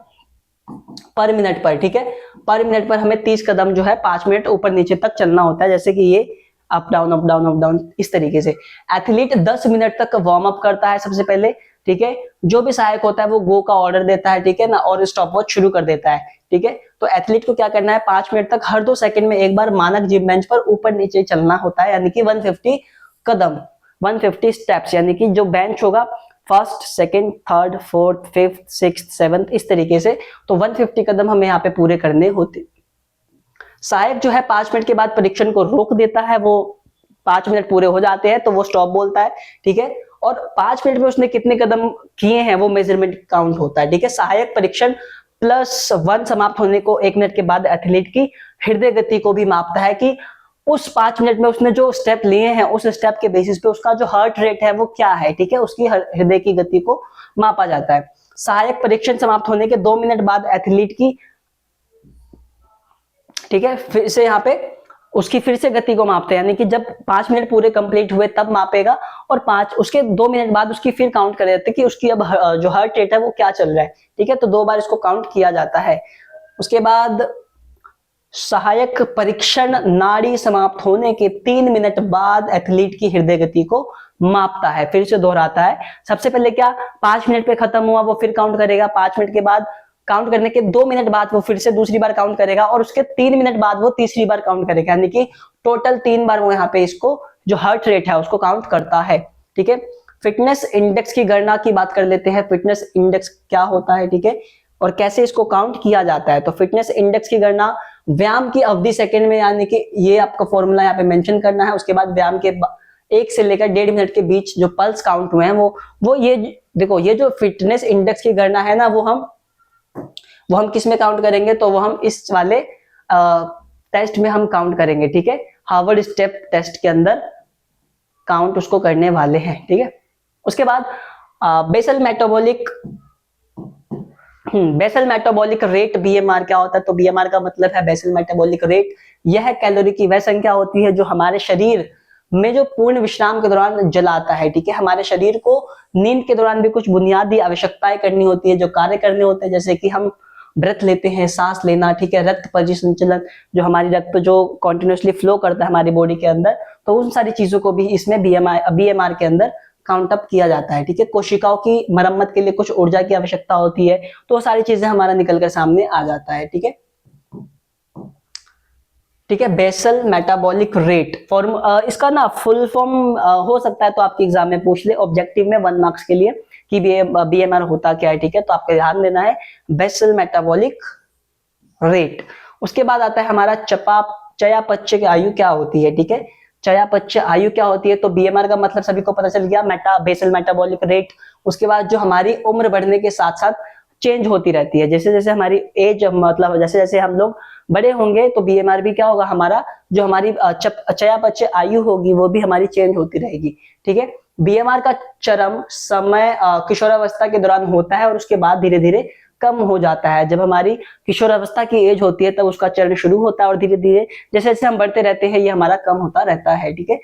पर मिनट पर, ठीक है, पर मिनट पर हमें 30 कदम जो है 5 मिनट ऊपर नीचे तक चलना होता है, जैसे कि ये up down up down up down, इस तरीके से। एथलीट 10 मिनट तक वार्म अप करता है सबसे पहले, ठीक है, जो भी सहायक होता है वो गो का ऑर्डर देता है, ठीक है ना, और स्टॉप वॉच शुरू कर देता है, ठीक है। तो एथलीट को क्या करना है, 5 मिनट तक हर 2 सेकंड में एक बार मानक जिम बेंच पर ऊपर नीचे चलना होता है, यानी कि 150 कदम, 150 स्टेप्स, यानी कि जो बेंच होगा first, second, third, fourth, fifth, sixth, seventh, इस तरीके से। तो 150 कदम हमें यहाँ पे पूरे करने होते। सहायक जो है 5 मिनट के बाद परीक्षण को रोक देता है, वो 5 मिनट पूरे हो जाते हैं तो वो स्टॉप बोलता है, ठीक है, और 5 मिनट में उसने कितने कदम किए हैं वो मेजरमेंट काउंट होता है, ठीक है। सहायक परीक्षण +1 समाप्त होने को 1 मिनट के बाद एथलीट की हृदय गति को भी मापता है कि उस 5 मिनट में उसने जो स्टेप लिए हैं उस स्टेप के बेसिस पे उसका जो हार्ट रेट है वो क्या है, ठीक है, उसकी हृदय की गति को मापा जाता है। सहायक परीक्षण समाप्त होने के 2 मिनट बाद एथलीट की, ठीक है, फिर से यहाँ पे उसकी फिर से गति को मापते हैं, यानी कि जब 5 मिनट पूरे कंप्लीट हुए तब मापेगा, और उसके 2 मिनट बाद उसकी फिर काउंट कर देते हैं कि उसकी अब जो हार्ट रेट है वो क्या चल रहा है, ठीक है। तो 2 बार इसको काउंट किया जाता है। उसके बाद सहायक परीक्षण नाड़ी समाप्त होने के 3 मिनट बाद एथलीट की हृदय गति को मापता है, फिर से दोहराता है। सबसे पहले क्या 5 मिनट पे खत्म हुआ, वो फिर काउंट करेगा, 5 मिनट के बाद काउंट करने के 2 मिनट बाद वो फिर से दूसरी बार काउंट करेगा, और उसके 3 मिनट बाद वो तीसरी बार काउंट करेगा, यानी कि टोटल 3 बार वो यहाँ पे इसको जो हार्ट रेट है उसको काउंट करता है, ठीक है। फिटनेस इंडेक्स की गणना की बात कर लेते हैं। फिटनेस इंडेक्स क्या होता है, ठीक है, और कैसे इसको काउंट किया जाता है। तो फिटनेस इंडेक्स की गणना व्यायाम की अवधि सेकंड में, यानी कि ये आपका फॉर्मूला यहाँ पे मेंशन करना है। उसके बाद व्यायाम के 1 से लेकर 1.5 मिनट के बीच जो पल्स काउंट हुए हैं वो ये देखो, ये जो फिटनेस इंडेक्स की गणना है ना, वो हम किस में काउंट करेंगे, तो वो हम इस वाले टेस्ट में हम काउंट करेंगे, ठीक है, हार्वर्ड स्टेप टेस्ट के अंदर काउंट उसको करने वाले हैं, ठीक है। उसके बाद बेसल मेटाबॉलिक रेट, बीएमआर क्या होता है, तो बीएमआर का मतलब है बेसल मेटाबॉलिक रेट। यह कैलोरी की वह संख्या होती है जो हमारे शरीर में जो पूर्ण विश्राम के दौरान जलाता है, ठीक है। हमारे शरीर को नींद के दौरान भी कुछ बुनियादी आवश्यकताएं करनी होती है, जो कार्य करने होते हैं, जैसे कि हम ब्रेथ लेते हैं, सांस लेना, ठीक है, रक्त परिसंचलन, जो हमारी रक्त जो कंटिन्यूअसली फ्लो करता है हमारी बॉडी के अंदर, तो उन सारी चीजों को भी इसमें बीएमआर के अंदर काउंट अप किया जाता है, ठीक है। कोशिकाओं की मरम्मत के लिए कुछ ऊर्जा की आवश्यकता होती है, तो वो सारी चीजें हमारा निकलकर सामने आ जाता है, ठीक है, ठीक है। बेसल मेटाबॉलिक रेट फॉर्म, इसका ना फुल फॉर्म हो सकता है तो आपके एग्जाम में पूछ ले, ऑब्जेक्टिव में 1 मार्क्स के लिए, कि बीएमआर होता क्या है, ठीक है। तो आपको ध्यान देना है बेसल मेटाबॉलिक रेट। उसके बाद आता है हमारा चयापचय की आयु क्या होती है, ठीक है। चयापचय आयु क्या होती है, तो बीएमआर का मतलब सभी को पता चल गया, बेसल मेटाबॉलिक रेट। उसके बाद जो हमारी उम्र बढ़ने के साथ साथ चेंज होती रहती है, जैसे जैसे हमारी एज, मतलब जैसे जैसे हम लोग बड़े होंगे तो बीएमआर भी क्या होगा, हमारा जो हमारी चयापचय आयु होगी वो भी हमारी चेंज होती रहेगी, ठीक है। बीएमआर का चरम समय किशोरावस्था के दौरान होता है, और उसके बाद धीरे धीरे कम हो जाता है। जब हमारी किशोरावस्था की एज होती है तब उसका चरण शुरू होता है, और धीरे धीरे जैसे जैसे हम बढ़ते रहते हैं ये हमारा कम होता रहता है, ठीक है।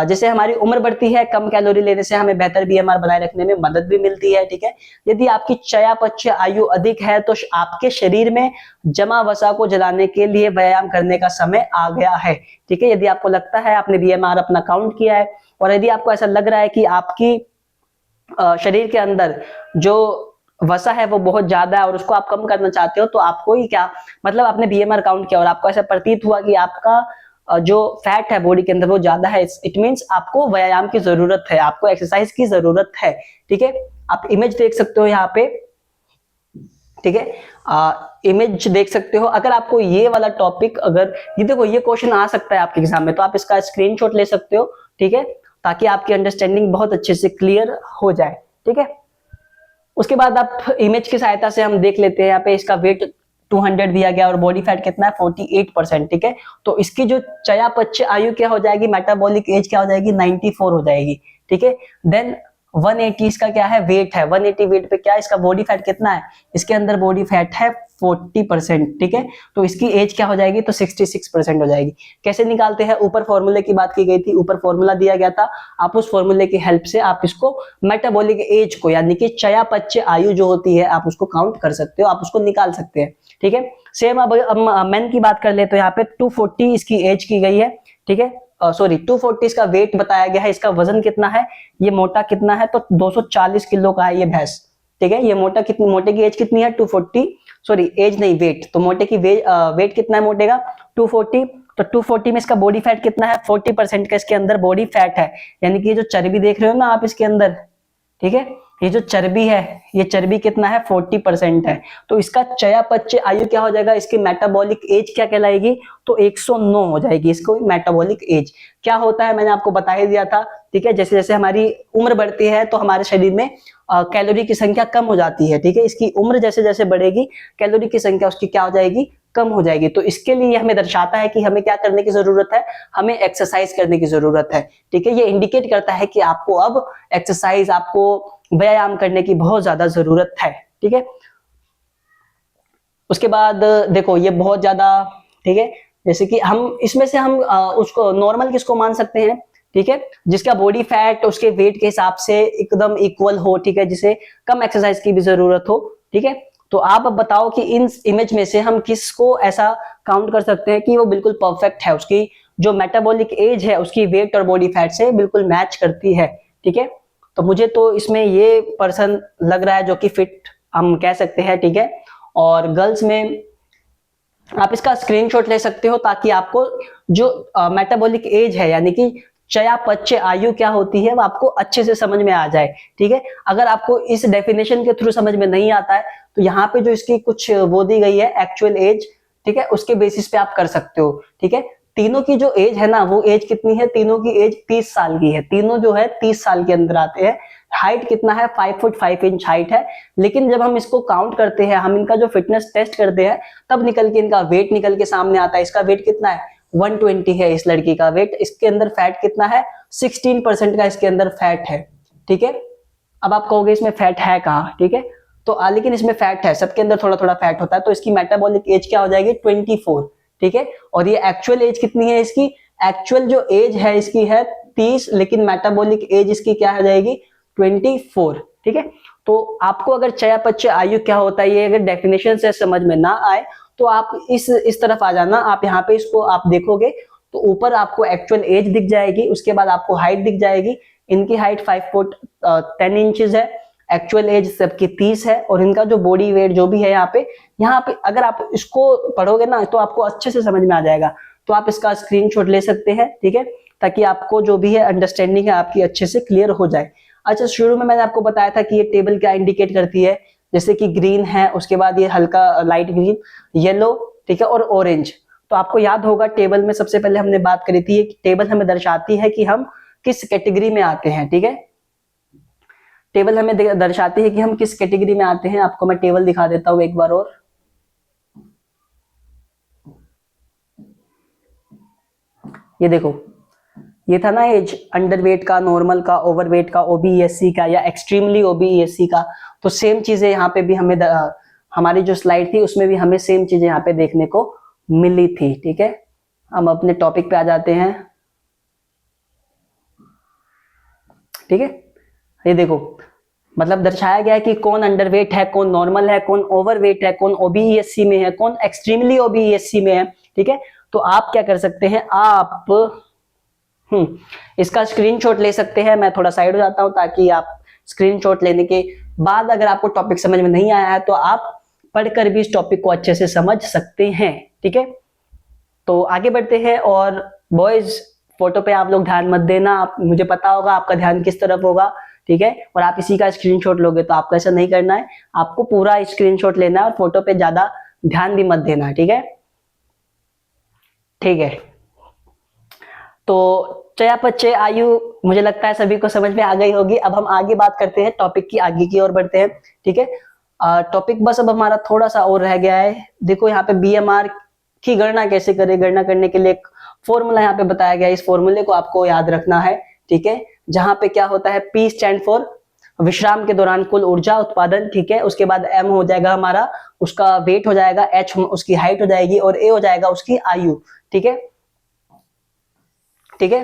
जैसे हमारी उम्र बढ़ती है, कम कैलोरी लेने से हमें बेहतर बीएमआर बनाए रखने में मदद भी मिलती है, ठीक है। यदि आपकी चयापचय आयु अधिक है तो आपके शरीर में जमा वसा को जलाने के लिए व्यायाम करने का समय आ गया है, ठीक है। यदि आपको लगता है आपने बीएमआर अपना काउंट किया है, और यदि आपको ऐसा लग रहा है कि आपकी शरीर के अंदर जो वसा है वो बहुत ज्यादा है और उसको आप कम करना चाहते हो, तो आपको ही क्या मतलब आपने बीएमआर काउंट किया और आपको ऐसा प्रतीत हुआ कि आपका जो फैट है बॉडी के अंदर वो ज्यादा है, इट मींस आपको व्यायाम की जरूरत है, आपको एक्सरसाइज की जरूरत है, ठीक है। आप इमेज देख सकते हो यहाँ पे, ठीक है, इमेज देख सकते हो। अगर आपको ये वाला टॉपिक, अगर ये देखो ये क्वेश्चन आ सकता है आपके एग्जाम में, तो आप इसका स्क्रीनशॉट ले सकते हो, ठीक है, ताकि आपकी अंडरस्टैंडिंग बहुत अच्छे से क्लियर हो जाए, ठीक है। उसके बाद आप इमेज की सहायता से हम देख लेते हैं यहाँ पे इसका वेट 200 दिया गया और बॉडी फैट कितना है 48%, ठीक है। तो इसकी जो चयापचय आयु क्या हो जाएगी, मेटाबॉलिक एज क्या हो जाएगी, 94 हो जाएगी, ठीक है। देन 180 इसका क्या है, वेट है, 180 वेट पे क्या है, इसका बॉडी फैट कितना है, इसके अंदर बॉडी फैट है 40%, ठीक है। तो इसकी एज क्या हो जाएगी, तो 66% हो जाएगी। कैसे निकालते हैं, ऊपर फॉर्मूले की बात की गई थी, ऊपर फॉर्मूला दिया गया था, आप उस फॉर्मूले की हेल्प से आप इसको मेटाबॉलिक एज को यानी कि चयापचय आयु जो होती है आप उसको काउंट कर सकते हो, आप उसको निकाल सकते हैं, ठीक है। सेम अब मेन की बात कर ले तो यहाँ पे 240 इसकी एज की गई है, ठीक है। सॉरी 240 इसका वेट बताया गया है, इसका वजन कितना है, ये मोटा कितना है, तो 240 किलो का है ये भैंस, ठीक है। ये मोटे की एज कितनी है 240, सॉरी एज नहीं वेट, तो मोटे की वेट कितना है मोटे का 240, तो 240 में इसका बॉडी फैट कितना है 40% का इसके अंदर बॉडी फैट है, यानी कि ये जो चर्बी देख रहे हो ना आप इसके अंदर, ठीक है, ये जो चर्बी है ये चर्बी कितना है 40% है। तो इसका चयापचय आयु क्या हो जाएगा, इसकी मेटाबॉलिक एज क्या कहलाएगी, तो 109 हो जाएगी इसको मेटाबॉलिक एज। क्या होता है मैंने आपको बता ही दिया था, ठीक है। जैसे जैसे हमारी उम्र बढ़ती है तो हमारे शरीर में कैलोरी की संख्या कम हो जाती है, ठीक है। इसकी उम्र जैसे जैसे बढ़ेगी कैलोरी की संख्या उसकी क्या हो जाएगी, कम हो जाएगी। तो इसके लिए हमें दर्शाता है कि हमें क्या करने की जरूरत है, हमें एक्सरसाइज करने की जरूरत है, ठीक है। ये इंडिकेट करता है कि आपको अब एक्सरसाइज, आपको व्यायाम करने की बहुत ज्यादा जरूरत है, ठीक है। उसके बाद देखो ये बहुत ज्यादा, ठीक है, जैसे कि हम इसमें से हम उसको नॉर्मल किसको मान सकते हैं, ठीक है, जिसका बॉडी फैट उसके वेट के हिसाब से एकदम इक्वल हो, ठीक है, जिसे कम एक्सरसाइज की भी जरूरत हो, ठीक है। तो आप अब बताओ कि इन इमेज में से हम किसको ऐसा काउंट कर सकते हैं कि वो बिल्कुल परफेक्ट है, उसकी जो मेटाबॉलिक एज है उसकी वेट और बॉडी फैट से बिल्कुल मैच करती है, ठीक है। तो मुझे तो इसमें ये पर्सन लग रहा है जो कि फिट हम कह सकते हैं, ठीक है। और गर्ल्स में आप इसका स्क्रीनशॉट ले सकते हो ताकि आपको जो मेटाबॉलिक एज है यानी कि चयापचय आयु क्या होती है वो आपको अच्छे से समझ में आ जाए, ठीक है। अगर आपको इस डेफिनेशन के थ्रू समझ में नहीं आता है तो यहाँ पे जो इसकी कुछ वो दी गई है एक्चुअल एज, ठीक है, उसके बेसिस पे आप कर सकते हो, ठीक है। तीनों की जो एज है ना वो एज कितनी है, तीनों की एज 30 साल की है, तीनों जो है 30 साल के अंदर आते हैं। हाइट कितना है 5 फुट 5 इंच हाइट है, लेकिन जब हम इसको काउंट करते हैं, हम इनका जो फिटनेस टेस्ट करते हैं तब निकल के इनका वेट निकल के सामने आता है। इसका वेट कितना है 120 है इस लड़की का वेट, इसके अंदर फैट कितना है 16% का इसके अंदर फैट है, ठीक है। अब आप कहोगे इसमें फैट है कहाँ, ठीक है, तो लेकिन इसमें फैट है, सबके अंदर थोड़ा थोड़ा फैट होता है। तो इसकी मेटाबॉलिक एज क्या हो जाएगी 24, ठीक है। और ये एक्चुअल एज कितनी है इसकी, एक्चुअल जो एज है इसकी है 30, लेकिन मेटाबॉलिक एज इसकी क्या हो जाएगी 24, ठीक है। तो आपको अगर चयापचय आयु क्या होता है ये अगर डेफिनेशन से समझ में ना आए तो आप इस तरफ आ जाना, आप यहाँ पे इसको आप देखोगे तो ऊपर आपको एक्चुअल एज दिख जाएगी, उसके बाद आपको हाइट दिख जाएगी। इनकी हाइट 5 फुट 10 इंचेस है, एक्चुअल एज सबकी 30 है, और इनका जो बॉडी वेट जो भी है यहाँ पे अगर आप इसको पढ़ोगे ना तो आपको अच्छे से समझ में आ जाएगा। तो आप इसका स्क्रीनशॉट ले सकते हैं, ठीक है, ताकि आपको जो भी है अंडरस्टैंडिंग है आपकी अच्छे से क्लियर हो जाए। अच्छा, शुरू में मैंने आपको बताया था कि ये टेबल क्या इंडिकेट करती है, जैसे कि ग्रीन है, उसके बाद ये हल्का लाइट ग्रीन, येलो, ठीक है, और ऑरेंज। तो आपको याद होगा टेबल में सबसे पहले हमने बात करी थी, टेबल हमें दर्शाती है कि हम किस कैटेगरी में आते हैं, ठीक है। टेबल हमें दर्शाती है कि हम किस कैटेगरी में आते हैं। आपको मैं टेबल दिखा देता हूं एक बार और। ये देखो, ये था ना एज अंडरवेट का, नॉर्मल का, ओवरवेट का, ओबीएससी का या एक्सट्रीमली ओबीएससी का। तो सेम चीजें यहाँ पे भी हमें हमारी जो स्लाइड थी उसमें भी हमें सेम चीजें यहाँ पे देखने को मिली थी, ठीक है। हम अपने टॉपिक पे आ जाते हैं, ठीक है। ये देखो, मतलब दर्शाया गया है कि कौन अंडरवेट है, कौन नॉर्मल है, कौन ओवरवेट है, कौन ओबीएससी में है, कौन एक्सट्रीमली ओबीएससी में है, ठीक है। तो आप क्या कर सकते हैं, आप इसका स्क्रीनशॉट ले सकते हैं। मैं थोड़ा साइड हो जाता हूं ताकि आप स्क्रीनशॉट लेने के बाद अगर आपको टॉपिक समझ में नहीं आया है तो आप पढ़कर भी इस टॉपिक को अच्छे से समझ सकते हैं, ठीक है। तो आगे बढ़ते हैं। और बॉयज, फोटो पे आप लोग ध्यान मत देना, मुझे पता होगा आपका ध्यान किस तरफ होगा, ठीक है। और आप इसी का स्क्रीनशॉट लोगे तो आपको ऐसा नहीं करना है, आपको पूरा स्क्रीनशॉट लेना है और फोटो पे ज्यादा ध्यान भी मत देना, ठीक है, ठीक है। तो चयापचय आयु मुझे लगता है सभी को समझ में आ गई होगी। अब हम आगे बात करते हैं, टॉपिक की आगे की ओर बढ़ते हैं, ठीक है। टॉपिक बस अब हमारा थोड़ा सा और रह गया है। देखो यहाँ पे बीएमआर की गणना कैसे करें, गणना करने के लिए एक फॉर्मूला यहाँ पे बताया गया है, इस फॉर्मूले को आपको याद रखना है, ठीक है। जहां पे क्या होता है, पी स्टैंड फॉर विश्राम के दौरान कुल ऊर्जा उत्पादन, ठीक है। उसके बाद एम हो जाएगा हमारा उसका वेट हो जाएगा, एच उसकी हाइट हो जाएगी और ए हो जाएगा उसकी आयु, ठीक है, ठीक है,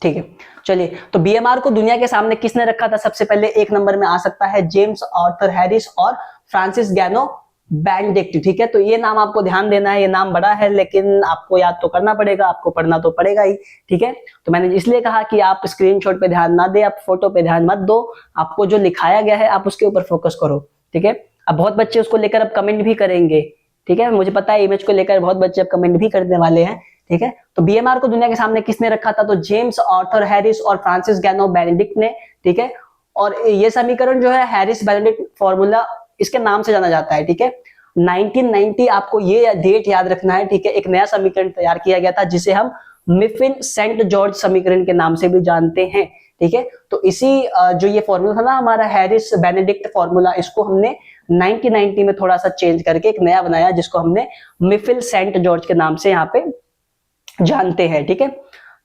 ठीक है। चलिए, तो बीएमआर को दुनिया के सामने किसने रखा था? सबसे पहले एक नंबर में आ सकता है जेम्स आर्थर हैरिस और फ्रांसिस गैनो बेनेडिक्ट, ठीक है। तो ये नाम आपको ध्यान देना है, ये नाम बड़ा है लेकिन आपको याद तो करना पड़ेगा, आपको पढ़ना तो पड़ेगा ही, ठीक है। तो मैंने इसलिए कहा कि आप स्क्रीनशॉट पे ध्यान ना दे, आप फोटो पे ध्यान मत दो, आपको जो लिखाया गया है आप उसके ऊपर फोकस करो, ठीक है। अब बहुत बच्चे उसको लेकर अब कमेंट भी करेंगे, ठीक है, मुझे पता है इमेज को लेकर बहुत बच्चे अब कमेंट भी करने वाले हैं, ठीक है। तो बीएमआर को दुनिया के सामने किसने रखा था? तो जेम्स आर्थर हैरिस और फ्रांसिस गैनो बेनेडिक्ट ने, ठीक है। और ये समीकरण जो है हैरिस बेनेडिक्ट फॉर्मूला इसके नाम से जाना जाता है, ठीक है। 1990 आपको ये डेट याद रखना है, ठीक है। एक नया समीकरण तैयार किया गया था जिसे हम मिफिन सेंट जॉर्ज समीकरण के नाम से भी जानते हैं, ठीक है। तो इसी जो ये फॉर्मूला था ना हमारा हैरिस बेनेडिक्ट फॉर्मूला, इसको हमने 1990 में थोड़ा सा चेंज करके एक नया बनाया जिसको हमने मिफिल सेंट जॉर्ज के नाम से यहाँ पे जानते हैं, ठीक है।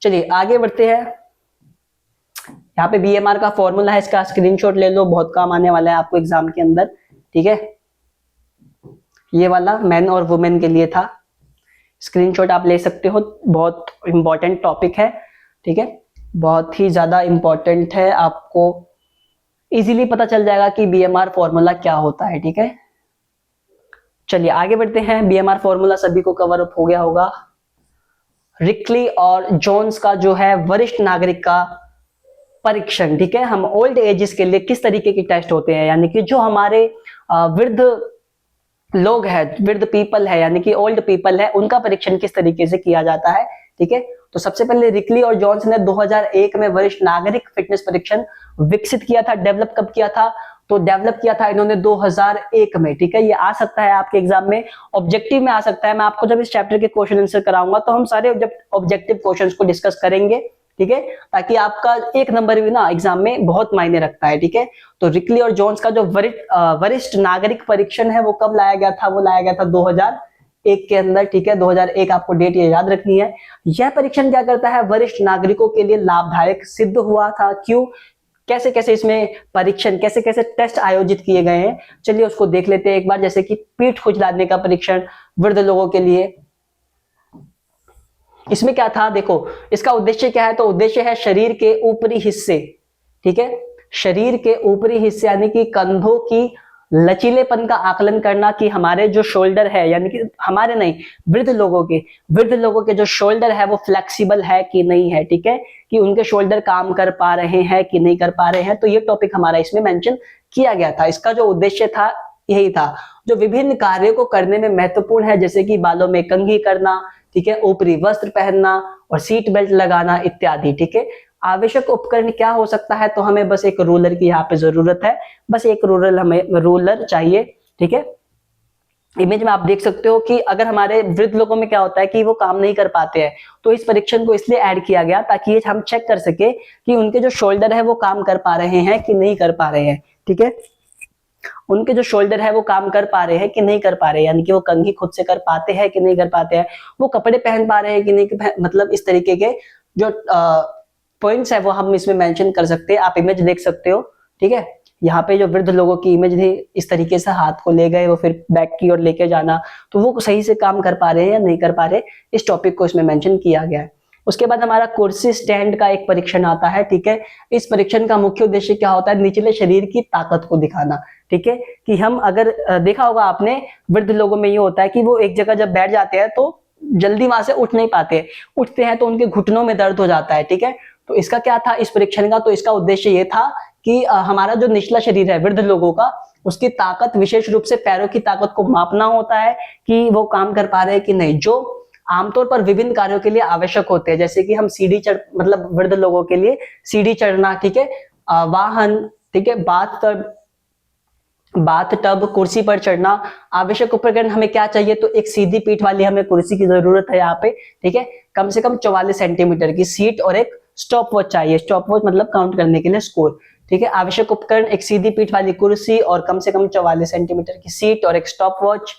चलिए आगे बढ़ते हैं। यहाँ पे बीएमआर का फॉर्मूला है, इसका स्क्रीनशॉट ले लो, बहुत काम आने वाला है आपको एग्जाम के अंदर, ठीक है। ये वाला मैन और वुमेन के लिए था, स्क्रीनशॉट आप ले सकते हो, बहुत इंपॉर्टेंट टॉपिक है, ठीक है, बहुत ही ज्यादा इंपॉर्टेंट है, आपको इजीली पता चल जाएगा कि बीएमआर फॉर्मूला क्या होता है, ठीक है। चलिए आगे बढ़ते हैं। बीएमआर फॉर्मूला सभी को कवर अप हो गया होगा। रिकली और जोन्स का जो है वरिष्ठ नागरिक का परीक्षण, ठीक है। हम ओल्ड एजेस के लिए किस तरीके की टेस्ट होते हैं, यानी कि जो हमारे वृद्ध लोग हैं, वृद्ध पीपल है, यानी कि ओल्ड पीपल है, उनका परीक्षण किस तरीके से किया जाता है, ठीक है। तो सबसे पहले रिकली और जॉन्स ने 2001 में वरिष्ठ नागरिक फिटनेस परीक्षण विकसित किया था। डेवलप कब किया था? तो डेवलप किया था इन्होंने 2001 में, ठीक है। ये आ सकता है आपके एग्जाम में, ऑब्जेक्टिव में आ सकता है। मैं आपको जब इस चैप्टर के क्वेश्चन आंसर कराऊंगा तो हम सारे ऑब्जेक्टिव क्वेश्चंस को डिस्कस करेंगे, ठीक है, ताकि आपका एक नंबर भी ना एग्जाम में बहुत मायने रखता है, ठीक है। तो रिकली और जॉन्स का जो वरिष्ठ नागरिक परीक्षण है वो कब लाया गया था? वो लाया गया था 2001 के अंदर, ठीक है। 2001 आपको डेट ये याद रखनी है। यह परीक्षण क्या करता है? वरिष्ठ नागरिकों के लिए लाभदायक सिद्ध हुआ था। क्यों? कैसे कैसे इसमें परीक्षण, कैसे कैसे टेस्ट आयोजित किए गए हैं, चलिए उसको देख लेते हैं एक बार। जैसे कि पीठ खुजलाने का परीक्षण वृद्ध लोगों के लिए, इसमें क्या था? देखो इसका उद्देश्य क्या है? तो उद्देश्य है शरीर के ऊपरी हिस्से, ठीक है, शरीर के ऊपरी हिस्से यानी कि कंधों की लचीलेपन का आकलन करना कि हमारे जो शोल्डर है, यानी कि हमारे नहीं, वृद्ध लोगों के जो शोल्डर है वो फ्लेक्सिबल है कि नहीं है, ठीक है, कि उनके शोल्डर काम कर पा रहे हैं कि नहीं कर पा रहे हैं। तो ये टॉपिक हमारा इसमें मेंशन किया गया था। इसका जो उद्देश्य था यही था, जो विभिन्न कार्यों को करने में महत्वपूर्ण है, जैसे कि बालों में कंघी करना, ठीक है, ऊपरी वस्त्र पहनना और सीट बेल्ट लगाना इत्यादि, ठीक है। आवश्यक उपकरण क्या हो सकता है? तो हमें बस एक रूलर की यहाँ पे जरूरत है, बस एक रूलर चाहिए, ठीक है। इमेज में आप देख सकते हो कि अगर हमारे वृद्ध लोगों में क्या होता है कि वो काम नहीं कर पाते हैं, तो इस परीक्षण को इसलिए ऐड किया गया ताकि हम चेक कर सके कि उनके जो शोल्डर है वो काम कर पा रहे हैं कि नहीं कर पा रहे हैं, ठीक है। उनके जो शोल्डर है वो काम कर पा रहे हैं कि नहीं कर पा रहे हैं, यानी कि वो कंघी खुद से कर पाते हैं कि नहीं कर पाते हैं, वो कपड़े पहन पा रहे हैं कि नहीं, मतलब इस तरीके के जो पॉइंट्स है वो हम इसमें मेंशन कर सकते हैं। आप इमेज देख सकते हो, ठीक है। यहाँ पे जो वृद्ध लोगों की इमेज थी, इस तरीके से हाथ को ले गए वो फिर बैक की ओर लेके जाना, तो वो सही से काम कर पा रहे हैं या नहीं कर पा रहे, इस टॉपिक को इसमें मेंशन किया गया है। उसके बाद हमारा कुर्सी स्टैंड का एक परीक्षण आता है, ठीक है। इस परीक्षण का मुख्य उद्देश्य क्या होता है? निचले शरीर की ताकत को दिखाना, ठीक है, कि हम अगर देखा होगा आपने वृद्ध लोगों में ये होता है कि वो एक जगह जब बैठ जाते हैं तो जल्दी वहां से उठ नहीं पाते, उठते हैं तो उनके घुटनों में दर्द हो जाता है, ठीक है। तो इसका क्या था इस परीक्षण का? तो इसका उद्देश्य ये था कि हमारा जो निचला शरीर है वृद्ध लोगों का, उसकी ताकत, विशेष रूप से पैरों की ताकत को मापना होता है कि वो काम कर पा रहे हैं कि नहीं, जो आमतौर पर विभिन्न कार्यों के लिए आवश्यक होते हैं, जैसे कि हम सीढ़ी चढ़, मतलब वृद्ध लोगों के लिए सीढ़ी चढ़ना, ठीक है, वाहन, ठीक है, बाथ टब, कुर्सी पर चढ़ना। आवश्यक उपकरण हमें क्या चाहिए? तो एक सीधी पीठ वाली हमें कुर्सी की जरूरत है यहाँ पे, ठीक है, कम से कम 44 सेंटीमीटर की सीट और एक स्टॉप वॉच चाहिए। स्टॉप वॉच मतलब काउंट करने के लिए स्कोर, ठीक है। आवश्यक उपकरण एक सीधी पीठ वाली कुर्सी और कम से कम 44 सेंटीमीटर की सीट और एक स्टॉप वॉच,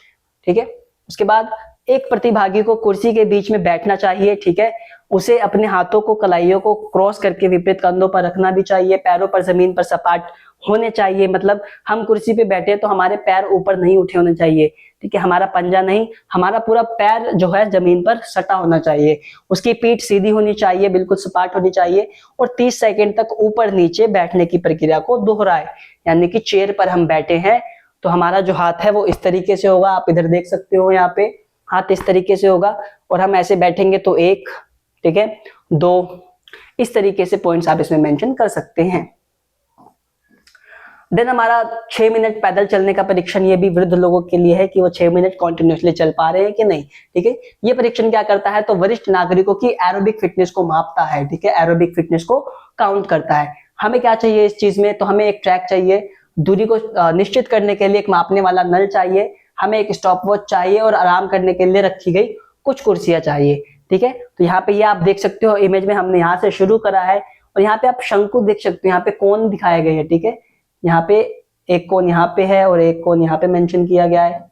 ठीक है। उसके बाद एक प्रतिभागी को कुर्सी के बीच में बैठना चाहिए, ठीक है। उसे अपने हाथों को कलाइयों को क्रॉस करके विपरीत कंधों पर रखना भी चाहिए, पैरों पर जमीन पर सपाट होने चाहिए, मतलब हम कुर्सी पे बैठे तो हमारे पैर ऊपर नहीं उठे होने चाहिए, ठीक है। हमारा पंजा नहीं, हमारा पूरा पैर जो है जमीन पर सटा होना चाहिए। उसकी पीठ सीधी होनी चाहिए, बिल्कुल सपाट होनी चाहिए और 30 सेकंड तक ऊपर नीचे बैठने की प्रक्रिया को दोहराए। यानी कि चेयर पर हम बैठे हैं तो हमारा जो हाथ है वो इस तरीके से होगा, आप इधर देख सकते हो, यहाँ पे हाथ इस तरीके से होगा और हम ऐसे बैठेंगे तो 1, ठीक है, 2, इस तरीके से पॉइंट्स आप इसमें मेंशन कर सकते हैं। देन हमारा 6 मिनट पैदल चलने का परीक्षण, ये भी वृद्ध लोगों के लिए है कि वो 6 मिनट कॉन्टिन्यूसली चल पा रहे हैं कि नहीं, ठीक है। ये परीक्षण क्या करता है, तो वरिष्ठ नागरिकों की एरोबिक फिटनेस को मापता है, ठीक है, एरोबिक फिटनेस को काउंट करता है। हमें क्या चाहिए इस चीज में, तो हमें एक ट्रैक चाहिए, दूरी को निश्चित करने के लिए एक मापने वाला नल चाहिए, हमें एक स्टॉप वॉच चाहिए और आराम करने के लिए रखी गई कुछ कुर्सियां चाहिए, ठीक है। तो यहाँ पे ये आप देख सकते हो इमेज में, हमने यहाँ से शुरू करा है और यहाँ पे आप शंकु देख सकते हो, यहाँ पे कोन दिखाए गए हैं, ठीक है। यहाँ पे एक कोन यहाँ पे है और एक कोन यहाँ पे मेंशन किया गया है,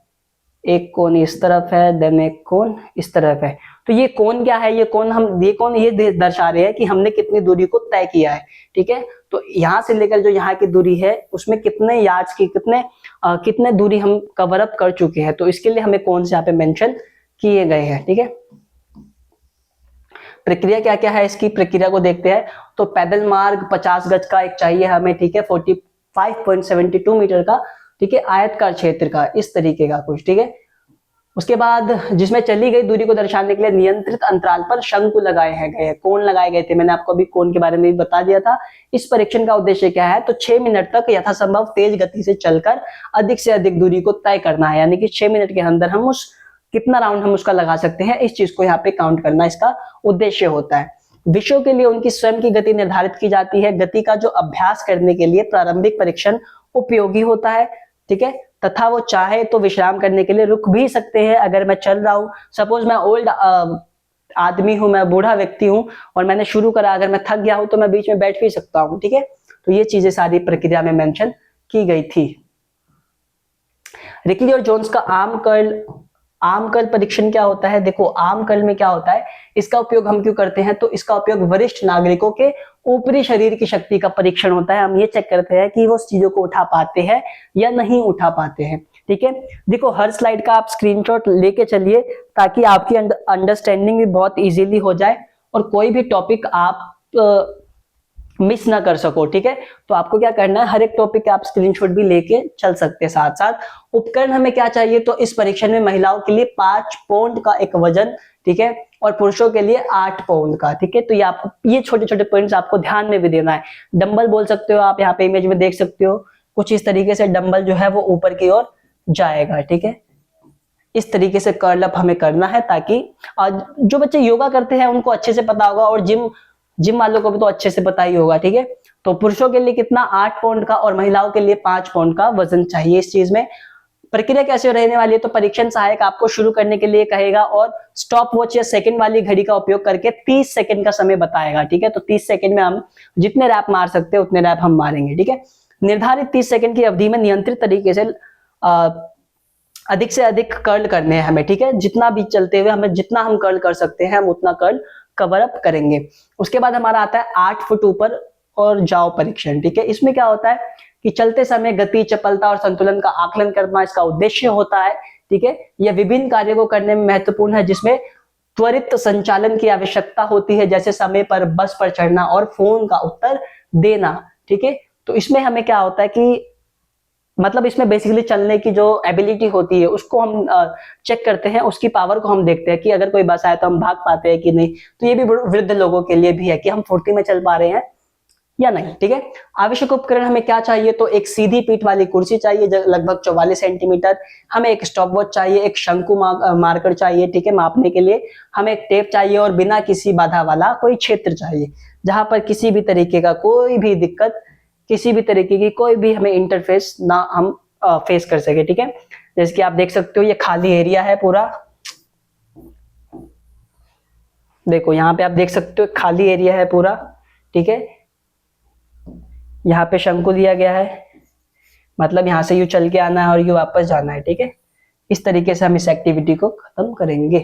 एक कोन इस तरफ है, देन एक कोन इस तरफ है। तो ये कोन क्या है, ये कोन ये दर्शा रहे हैं कि हमने कितनी दूरी को तय किया है, ठीक है। तो यहाँ से लेकर जो यहाँ की दूरी है उसमें कितने यार्ड्स की कितने दूरी हम कवर अप कर चुके हैं, तो इसके लिए हमें कौन से यहाँ पे मेंशन किए गए हैं, ठीक है। प्रक्रिया क्या क्या है, इसकी प्रक्रिया को देखते हैं। तो पैदल मार्ग 50 गज का एक चाहिए हमें, ठीक है, 45.72 मीटर का, ठीक है, आयतकार क्षेत्र का, इस तरीके का कुछ, ठीक है। उसके बाद जिसमें चली गई दूरी को दर्शाने के लिए नियंत्रित अंतराल पर शंकु लगाए गए, कोण लगाए गए थे, मैंने आपको अभी कोण के बारे में भी बता दिया था। इस परीक्षण का उद्देश्य क्या है, तो 6 मिनट तक यथासंभव तेज गति से चलकर अधिक से अधिक दूरी को तय करना है, यानी कि 6 मिनट के अंदर हम कितना राउंड हम उसका लगा सकते हैं, इस चीज को यहाँ पे काउंट करना इसका उद्देश्य होता है। विषयों के लिए उनकी स्वयं की गति निर्धारित की जाती है। गति का जो अभ्यास करने के लिए प्रारंभिक परीक्षण उपयोगी होता है, ठीक है, तथा वो चाहे तो विश्राम करने के लिए रुक भी सकते हैं। अगर मैं चल रहा हूं, सपोज मैं ओल्ड आदमी हूं, मैं बूढ़ा व्यक्ति हूं और मैंने शुरू करा, अगर मैं थक गया हूं तो मैं बीच में बैठ भी सकता हूं, ठीक है। तो ये चीजें सारी प्रक्रिया में मेंशन की गई थी। रिकली और जोन्स का आम कर्ल परीक्षण क्या होता है, देखो आम कर्ल में क्या होता है, इसका उपयोग हम क्यों करते हैं, तो इसका उपयोग वरिष्ठ नागरिकों के ऊपरी शरीर की शक्ति का परीक्षण होता है। हम ये चेक करते हैं कि वो चीजों को उठा पाते हैं या नहीं उठा पाते हैं, ठीक है। देखो हर स्लाइड का आप स्क्रीनशॉट लेके चलिए ताकि आपकी अंडरस्टैंडिंग भी बहुत इजीली हो जाए और कोई भी टॉपिक आप मिस ना कर सको, ठीक है। तो आपको क्या करना है, हर एक टॉपिक आप स्क्रीनशॉट भी लेके चल सकते हैं साथ साथ। उपकरण हमें क्या चाहिए, तो इस परीक्षण में महिलाओं के लिए 5 पाउंड का एक वजन, ठीक है, और पुरुषों के लिए 8 पाउंड का, ठीक है। तो ये आपको ये छोटे छोटे पॉइंट्स आपको ध्यान में भी देना है। डंबल बोल सकते हो आप, यहाँ पे इमेज में देख सकते हो कुछ इस तरीके से डंबल जो है वो ऊपर की ओर जाएगा, ठीक है। इस तरीके से कर्ल अप हमें करना है ताकि जो बच्चे योगा करते हैं उनको अच्छे से पता होगा और जिम वालों को भी तो अच्छे से पता ही होगा, ठीक है। तो पुरुषों के लिए कितना 8 पाउंड का और महिलाओं के लिए 5 पाउंड का वजन चाहिए इस चीज में। प्रक्रिया कैसे रहने वाली है, तो परीक्षण सहायक आपको शुरू करने के लिए कहेगा और स्टॉप वॉच या सेकंड वाली घड़ी का उपयोग करके 30 सेकंड का समय बताएगा, ठीक है। तो 30 सेकंड में हम जितने रैप मार सकते हैं उतने रैप हम मारेंगे, ठीक है। निर्धारित 30 सेकंड की अवधि में नियंत्रित तरीके से अधिक से अधिक कर्ल करने हैं हमें, ठीक है। जितना भी चलते हुए हमें जितना हम कर्ल कर सकते हैं हम उतना कर्ल कवर अप करेंगे। उसके बाद हमारा आता है 8 फुट ऊपर और जाओ परीक्षण, ठीक है। इसमें क्या होता है कि चलते समय गति, चपलता और संतुलन का आकलन करना इसका उद्देश्य होता है, ठीक है। यह विभिन्न कार्यों को करने में महत्वपूर्ण है जिसमें त्वरित संचालन की आवश्यकता होती है, जैसे समय पर बस पर चढ़ना और फोन का उत्तर देना, ठीक है। तो इसमें हमें क्या होता है कि मतलब इसमें बेसिकली चलने की जो एबिलिटी होती है उसको हम चेक करते हैं, उसकी पावर को हम देखते हैं कि अगर कोई बस आए तो हम भाग पाते हैं कि नहीं। तो ये भी वृद्ध लोगों के लिए भी है कि हम फुर्ती में चल पा रहे हैं या नहीं, ठीक है। आवश्यक उपकरण हमें क्या चाहिए, तो एक सीधी पीठ वाली कुर्सी चाहिए लगभग 44 सेंटीमीटर, हमें एक स्टॉप वॉच चाहिए, एक शंकु मार्कर चाहिए, ठीक है, मापने के लिए, हमें एक टेप चाहिए और बिना किसी बाधा वाला कोई क्षेत्र चाहिए जहां पर किसी भी तरीके का कोई भी दिक्कत, किसी भी तरीके की कोई भी हमें इंटरफेस ना हम फेस कर सके, ठीक है। जैसे कि आप देख सकते हो ये खाली एरिया है पूरा, देखो यहाँ पे आप देख सकते हो खाली एरिया है पूरा, ठीक है। यहाँ पे शंकु दिया गया है, मतलब यहाँ से यू चल के आना है और यू वापस जाना है, ठीक है। इस तरीके से हम इस एक्टिविटी को खत्म करेंगे।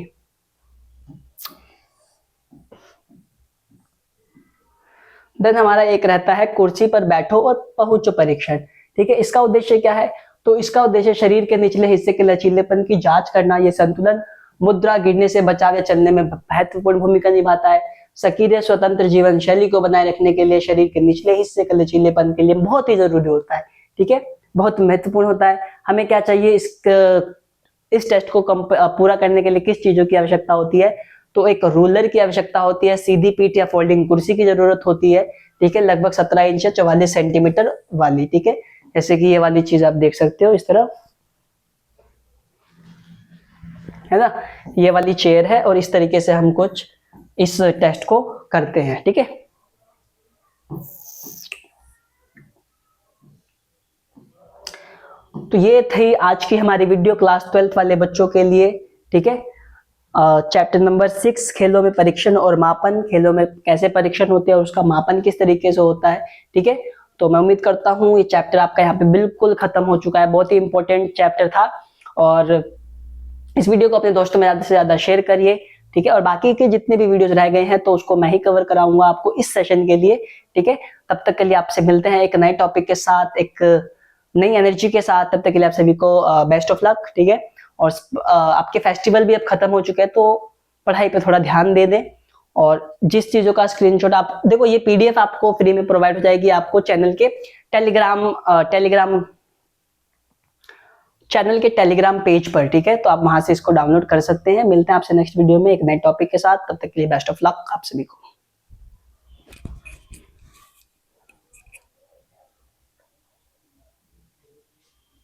देन हमारा एक रहता है कुर्सी पर बैठो और पहुंचो परीक्षण, ठीक है। इसका उद्देश्य क्या है? तो इसका उद्देश्य शरीर के निचले हिस्से के लचीलेपन की जांच करना, ये संतुलन, मुद्रा, गिरने से बचाव या चलने में महत्वपूर्ण भूमिका निभाता है। सक्रिय स्वतंत्र जीवन शैली को बनाए रखने के लिए शरीर के निचले हिस्से के लचीलेपन के लिए बहुत ही जरूरी होता है, ठीक है, बहुत महत्वपूर्ण होता है। हमें क्या चाहिए इस टेस्ट को पूरा करने के लिए किस चीजों की आवश्यकता होती है? तो एक रूलर की आवश्यकता होती है, सीधी पीठ या फोल्डिंग कुर्सी की जरूरत होती है, ठीक है, लगभग 17 इंच या 44 सेंटीमीटर वाली, ठीक है। जैसे कि ये वाली चीज आप देख सकते हो इस तरह, है ना, ये वाली चेयर है और इस तरीके से हम कुछ इस टेस्ट को करते हैं, ठीक है। तो ये थी आज की हमारी वीडियो क्लास 12th वाले बच्चों के लिए, ठीक है। चैप्टर नंबर 6 खेलों में परीक्षण और मापन, खेलों में कैसे परीक्षण होते हैं और उसका मापन किस तरीके से होता है, ठीक है। तो मैं उम्मीद करता हूँ ये चैप्टर आपका यहाँ पे बिल्कुल खत्म हो चुका है, बहुत ही इंपॉर्टेंट चैप्टर था। और इस वीडियो को अपने दोस्तों में ज्यादा से ज्यादा शेयर करिए, ठीक है। और बाकी के जितने भी वीडियोस रह गए हैं तो उसको मैं ही कवर कराऊंगा आपको इस सेशन के लिए, ठीक है। तब तक के लिए आपसे मिलते हैं एक नए टॉपिक के साथ, एक नई एनर्जी के साथ। तब तक के लिए आप सभी को बेस्ट ऑफ लक, ठीक है। और आपके फेस्टिवल भी अब खत्म हो चुके हैं तो पढ़ाई पे थोड़ा ध्यान दे दें। और जिस चीजों का स्क्रीनशॉट आप देखो, ये पीडीएफ आपको फ्री में प्रोवाइड हो जाएगी आपको चैनल के टेलीग्राम पेज पर, ठीक है। तो आप वहां से इसको डाउनलोड कर सकते हैं। मिलते हैं आपसे नेक्स्ट वीडियो में एक नए टॉपिक के साथ। तब तक के लिए बेस्ट ऑफ लक आप सभी को।